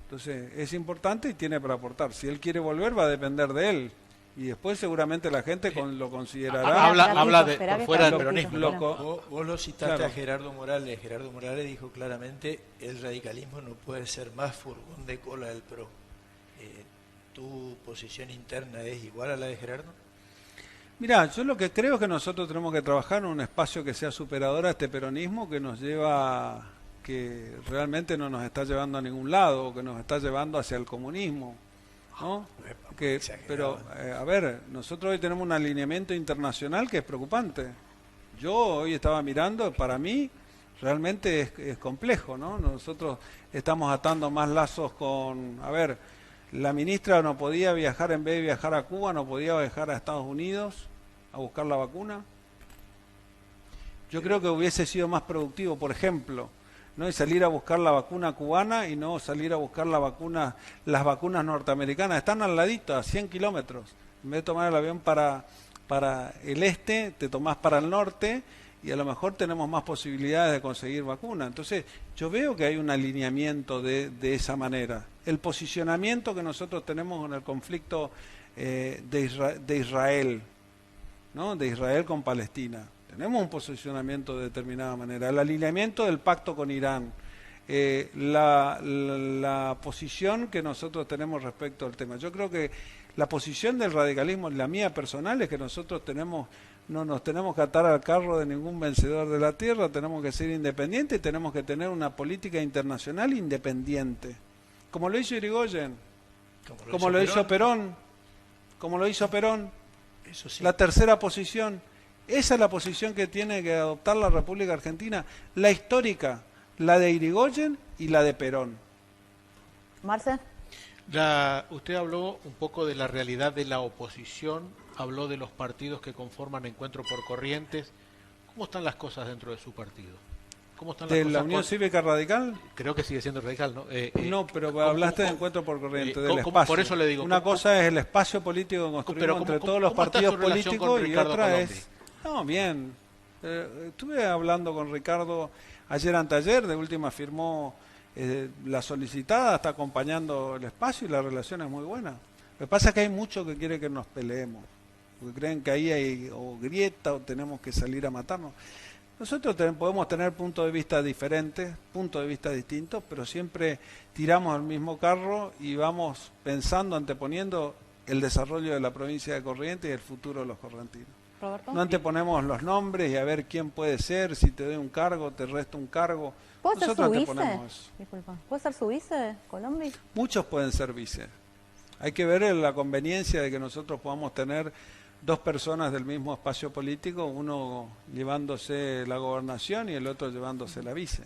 Entonces es importante y tiene para aportar. Si él quiere volver, va a depender de él. Y después seguramente la gente lo considerará. Habla de Espera por que fuera del está peronismo. loquito, Vos lo citaste Claro. a Gerardo Morales. Gerardo Morales dijo claramente, el radicalismo no puede ser más furgón de cola del PRO. ¿Tu posición interna es igual a la de Gerardo? Mirá, yo lo que creo es que nosotros tenemos que trabajar en un espacio que sea superador a este peronismo que nos lleva, que realmente no nos está llevando a ningún lado, que nos está llevando hacia el comunismo, ¿no? Pero, a ver, nosotros hoy tenemos un alineamiento internacional que es preocupante. Yo hoy estaba mirando, para mí realmente es complejo, ¿no? Nosotros estamos atando más lazos con, a ver, la ministra no podía viajar, en vez de viajar a Cuba, no podía viajar a Estados Unidos a buscar la vacuna. Yo creo que hubiese sido más productivo, por ejemplo, ¿no? Y salir a buscar la vacuna cubana y no salir a buscar las vacunas norteamericanas. Están al ladito, a 100 kilómetros. En vez de tomar el avión para el este, te tomás para el norte y a lo mejor tenemos más posibilidades de conseguir vacuna. Entonces, yo veo que hay un alineamiento de esa manera. El posicionamiento que nosotros tenemos en el conflicto de Israel, ¿no? De Israel con Palestina. Tenemos un posicionamiento de determinada manera. El alineamiento del pacto con Irán. La posición que nosotros tenemos respecto al tema. Yo creo que la posición del radicalismo, la mía personal, es que nosotros no nos tenemos que atar al carro de ningún vencedor de la tierra, tenemos que ser independientes y tenemos que tener una política internacional independiente. Como lo hizo Irigoyen, como lo hizo Perón, Eso sí. la tercera posición. Esa es la posición que tiene que adoptar la República Argentina, la histórica, la de Irigoyen y la de Perón. Marce, Usted habló un poco de la realidad de la oposición, habló de los partidos que conforman Encuentro por Corrientes. ¿Cómo están las cosas dentro de su partido? ¿Cómo están las ¿De cosas la Unión con- Cívica Radical? Creo que sigue siendo radical, ¿no? No, pero ¿cómo- hablaste de cómo- Encuentro por Corriente, ¿cómo- del cómo- espacio. por eso le digo, Una ¿cómo- cosa es el espacio político que construimos pero entre cómo- todos los cómo está partidos su relación políticos con y Ricardo otra Colombi? es... No, bien. Estuve hablando con Ricardo ayer anteayer, de última firmó la solicitada está acompañando el espacio y la relación es muy buena. Lo que pasa es que hay muchos que quieren que nos peleemos, porque creen que ahí hay o grieta o tenemos que salir a matarnos. Nosotros podemos tener puntos de vista diferentes, puntos de vista distintos, pero siempre tiramos al mismo carro y vamos pensando, anteponiendo el desarrollo de la provincia de Corrientes y el futuro de los correntinos. Roberto. No anteponemos los nombres y a ver quién puede ser, si te doy un cargo, te resto un cargo. ¿Puede ser Nosotros su vice? anteponemos eso. Disculpa. ¿Puede ser su vice, Colombi? Muchos pueden ser vice. Hay que ver la conveniencia de que nosotros podamos tener dos personas del mismo espacio político, uno llevándose la gobernación y el otro llevándose la vice.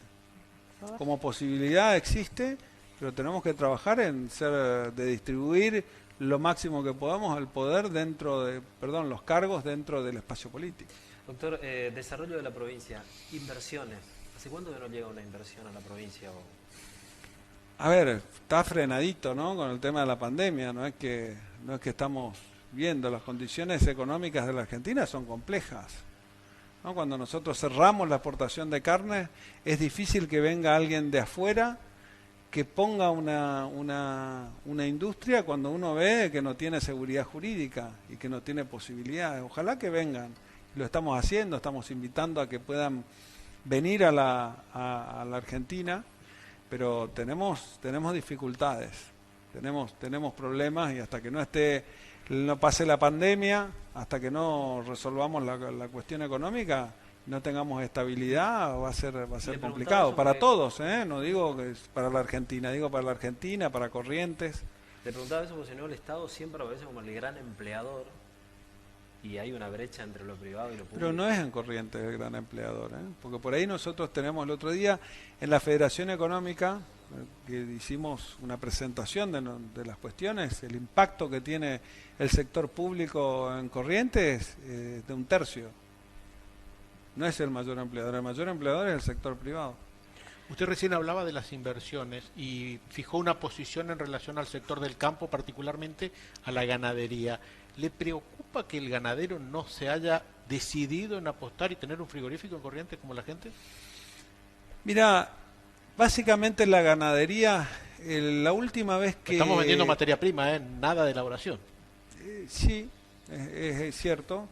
Como posibilidad existe, pero tenemos que trabajar en de distribuir lo máximo que podamos el poder los cargos dentro del espacio político. Doctor, desarrollo de la provincia, inversiones. ¿Hace cuánto que no llega una inversión a la provincia? A ver, está frenadito, ¿no? Con el tema de la pandemia, no es que estamos viendo, las condiciones económicas de la Argentina son complejas, ¿no? Cuando nosotros cerramos la exportación de carne, es difícil que venga alguien de afuera que ponga una industria cuando uno ve que no tiene seguridad jurídica y que no tiene posibilidades. Ojalá que vengan, lo estamos haciendo, estamos invitando a que puedan venir a la Argentina, pero tenemos dificultades, tenemos problemas, y hasta que no pase la pandemia, hasta que no resolvamos la cuestión económica, no tengamos estabilidad, va a ser complicado para todos, no digo que es para la Argentina, digo para la Argentina, para Corrientes. Le preguntaba eso porque si no, el Estado siempre aparece como el gran empleador y hay una brecha entre lo privado y lo público. Pero no es en Corrientes el gran empleador, porque por ahí nosotros tenemos el otro día en la Federación Económica, que hicimos una presentación de las cuestiones, el impacto que tiene el sector público en Corrientes de 1/3. No es el mayor empleador es el sector privado. Usted recién hablaba de las inversiones y fijó una posición en relación al sector del campo, particularmente a la ganadería. ¿Le preocupa que el ganadero no se haya decidido en apostar y tener un frigorífico en Corrientes como la gente? Mira, básicamente la ganadería, la última vez que... Estamos vendiendo materia prima, nada de elaboración. Sí, es cierto,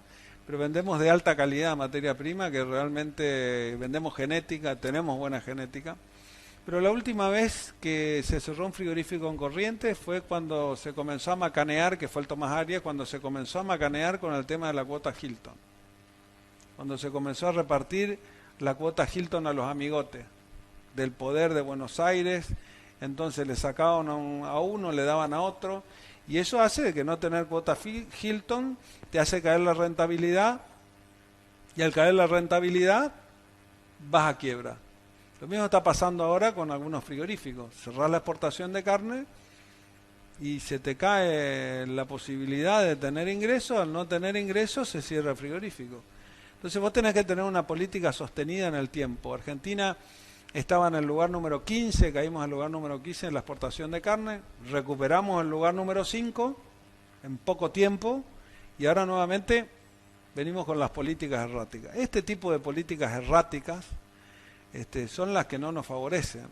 pero vendemos de alta calidad materia prima, que realmente vendemos genética, tenemos buena genética. Pero la última vez que se cerró un frigorífico en Corrientes fue cuando se comenzó a macanear, que fue el Tomás Arias, cuando se comenzó a macanear con el tema de la cuota Hilton. Cuando se comenzó a repartir la cuota Hilton a los amigotes del poder de Buenos Aires, entonces le sacaban a uno, le daban a otro, y eso hace que no tener cuota Hilton te hace caer la rentabilidad, y al caer la rentabilidad vas a quiebra. Lo mismo está pasando ahora con algunos frigoríficos. Cerrás la exportación de carne y se te cae la posibilidad de tener ingresos. Al no tener ingresos se cierra el frigorífico. Entonces vos tenés que tener una política sostenida en el tiempo. Argentina estaba en el lugar número 15, caímos al lugar número 15 en la exportación de carne, recuperamos el lugar número 5 en poco tiempo y ahora nuevamente venimos con las políticas erráticas. Este tipo de políticas erráticas son las que no nos favorecen,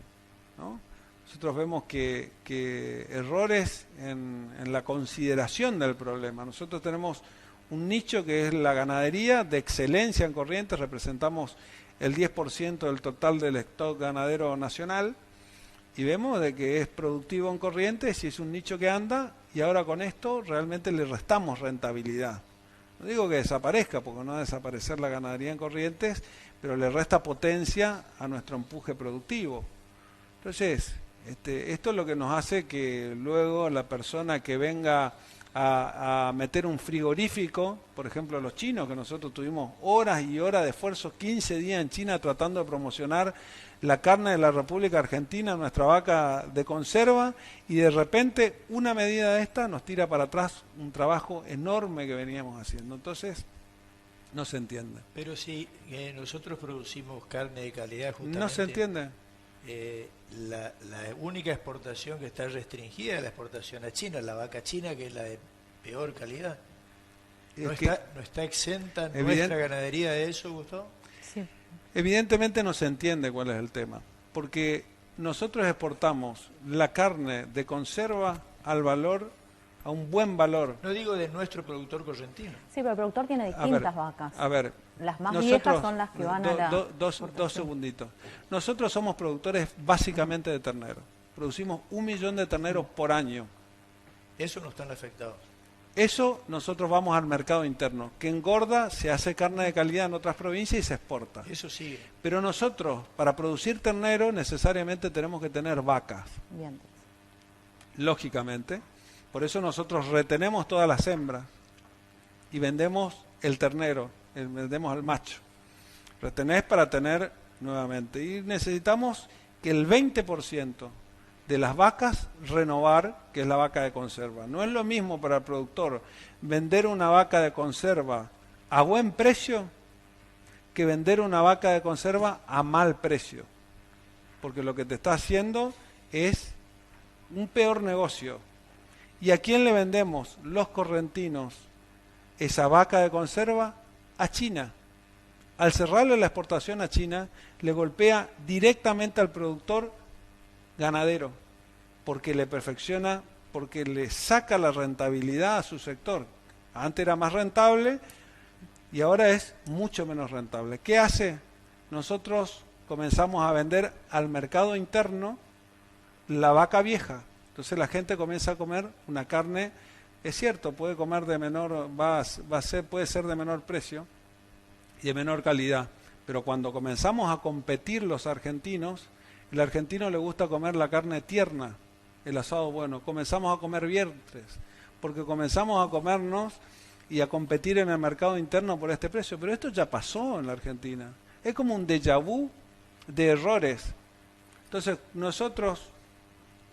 ¿no? Nosotros vemos que errores en la consideración del problema. Nosotros tenemos un nicho que es la ganadería de excelencia en Corrientes, representamos el 10% del total del stock ganadero nacional y vemos de que es productivo en Corrientes y es un nicho que anda, y ahora con esto realmente le restamos rentabilidad. No digo que desaparezca, porque no va a desaparecer la ganadería en Corrientes, pero le resta potencia a nuestro empuje productivo. Entonces, esto es lo que nos hace que luego la persona que venga a meter un frigorífico, por ejemplo los chinos, que nosotros tuvimos horas y horas de esfuerzo, 15 días en China tratando de promocionar la carne de la República Argentina, nuestra vaca de conserva, y de repente una medida de esta nos tira para atrás un trabajo enorme que veníamos haciendo. Entonces, no se entiende. Pero si nosotros producimos carne de calidad, justamente... No se entiende. La única exportación que está restringida es la exportación a China, la vaca china, que es la de peor calidad. ¿No está exenta nuestra ganadería de eso, Gustavo? Sí. Evidentemente no se entiende cuál es el tema, porque nosotros exportamos la carne de conserva al valor, a un buen valor. No digo de nuestro productor correntino. Sí, pero el productor tiene distintas vacas. A ver, las más viejas son las que van a la dos segunditos. Nosotros somos productores básicamente de ternero. Producimos 1 millón de terneros por año. Eso no están afectados. Eso nosotros vamos al mercado interno, que engorda, se hace carne de calidad en otras provincias y se exporta. Eso sigue. Pero nosotros, para producir ternero, necesariamente tenemos que tener vacas. Bien. Lógicamente. Por eso nosotros retenemos todas las hembras y vendemos el ternero, vendemos al macho. Retenés para tener nuevamente. Y necesitamos que el 20% de las vacas renovar, que es la vaca de conserva. No es lo mismo para el productor vender una vaca de conserva a buen precio que vender una vaca de conserva a mal precio. Porque lo que te está haciendo es un peor negocio. ¿Y a quién le vendemos los correntinos esa vaca de conserva? A China. Al cerrarle la exportación a China, le golpea directamente al productor ganadero, porque le perfecciona, porque le saca la rentabilidad a su sector. Antes era más rentable y ahora es mucho menos rentable. ¿Qué hace? Nosotros comenzamos a vender al mercado interno la vaca vieja. Entonces la gente comienza a comer una carne, es cierto, puede comer de menor, puede ser de menor precio y de menor calidad, pero cuando comenzamos a competir los argentinos, el argentino le gusta comer la carne tierna, el asado bueno, comenzamos a comer vientres, porque comenzamos a comernos y a competir en el mercado interno por este precio, pero esto ya pasó en la Argentina, es como un déjà vu de errores. Entonces nosotros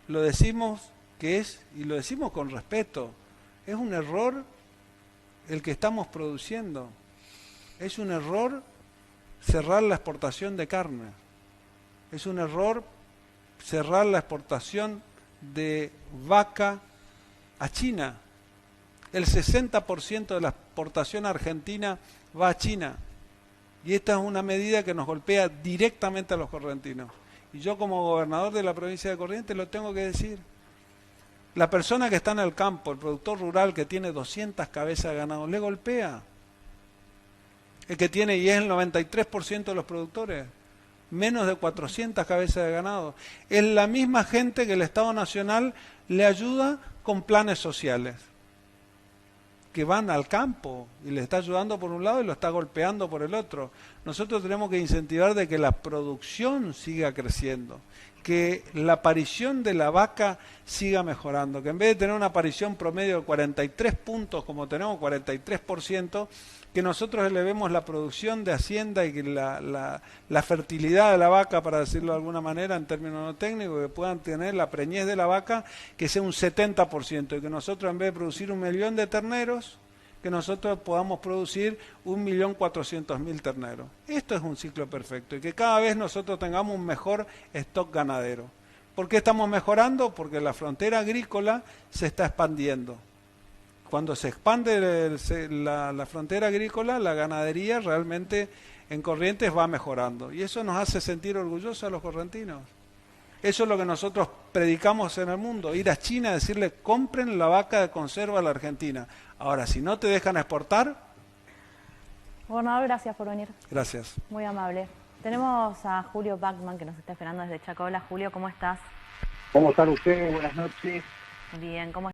lo decimos que es, y lo decimos con respeto, es un error el que estamos produciendo. Es un error cerrar la exportación de carne. Es un error cerrar la exportación de vaca a China. El 60% de la exportación argentina va a China. Y esta es una medida que nos golpea directamente a los correntinos. Y yo como gobernador de la provincia de Corrientes lo tengo que decir. La persona que está en el campo, el productor rural que tiene 200 cabezas de ganado, le golpea. El que tiene, y es el 93% de los productores, menos de 400 cabezas de ganado. Es la misma gente que el Estado Nacional le ayuda con planes sociales, que van al campo y le está ayudando por un lado y lo está golpeando por el otro. Nosotros tenemos que incentivar de que la producción siga creciendo, que la aparición de la vaca siga mejorando, que en vez de tener una aparición promedio de 43 puntos, como tenemos 43%, que nosotros elevemos la producción de hacienda y que la fertilidad de la vaca, para decirlo de alguna manera en términos no técnicos, que puedan tener la preñez de la vaca, que sea un 70%, y que nosotros en vez de producir 1 millón de terneros, que nosotros podamos producir 1.400.000 terneros. Esto es un ciclo perfecto, y que cada vez nosotros tengamos un mejor stock ganadero. ¿Por qué estamos mejorando? Porque la frontera agrícola se está expandiendo. Cuando se expande la frontera agrícola, la ganadería realmente en Corrientes va mejorando. Y eso nos hace sentir orgullosos a los correntinos. Eso es lo que nosotros predicamos en el mundo. Ir a China y decirle, compren la vaca de conserva a la Argentina. Ahora, si no te dejan exportar... Gobernador, gracias por venir. Gracias. Muy amable. Tenemos a Julio Bachmann, que nos está esperando desde Chaco. Hola, Julio, ¿cómo estás? ¿Cómo están ustedes? Buenas noches. Bien, ¿cómo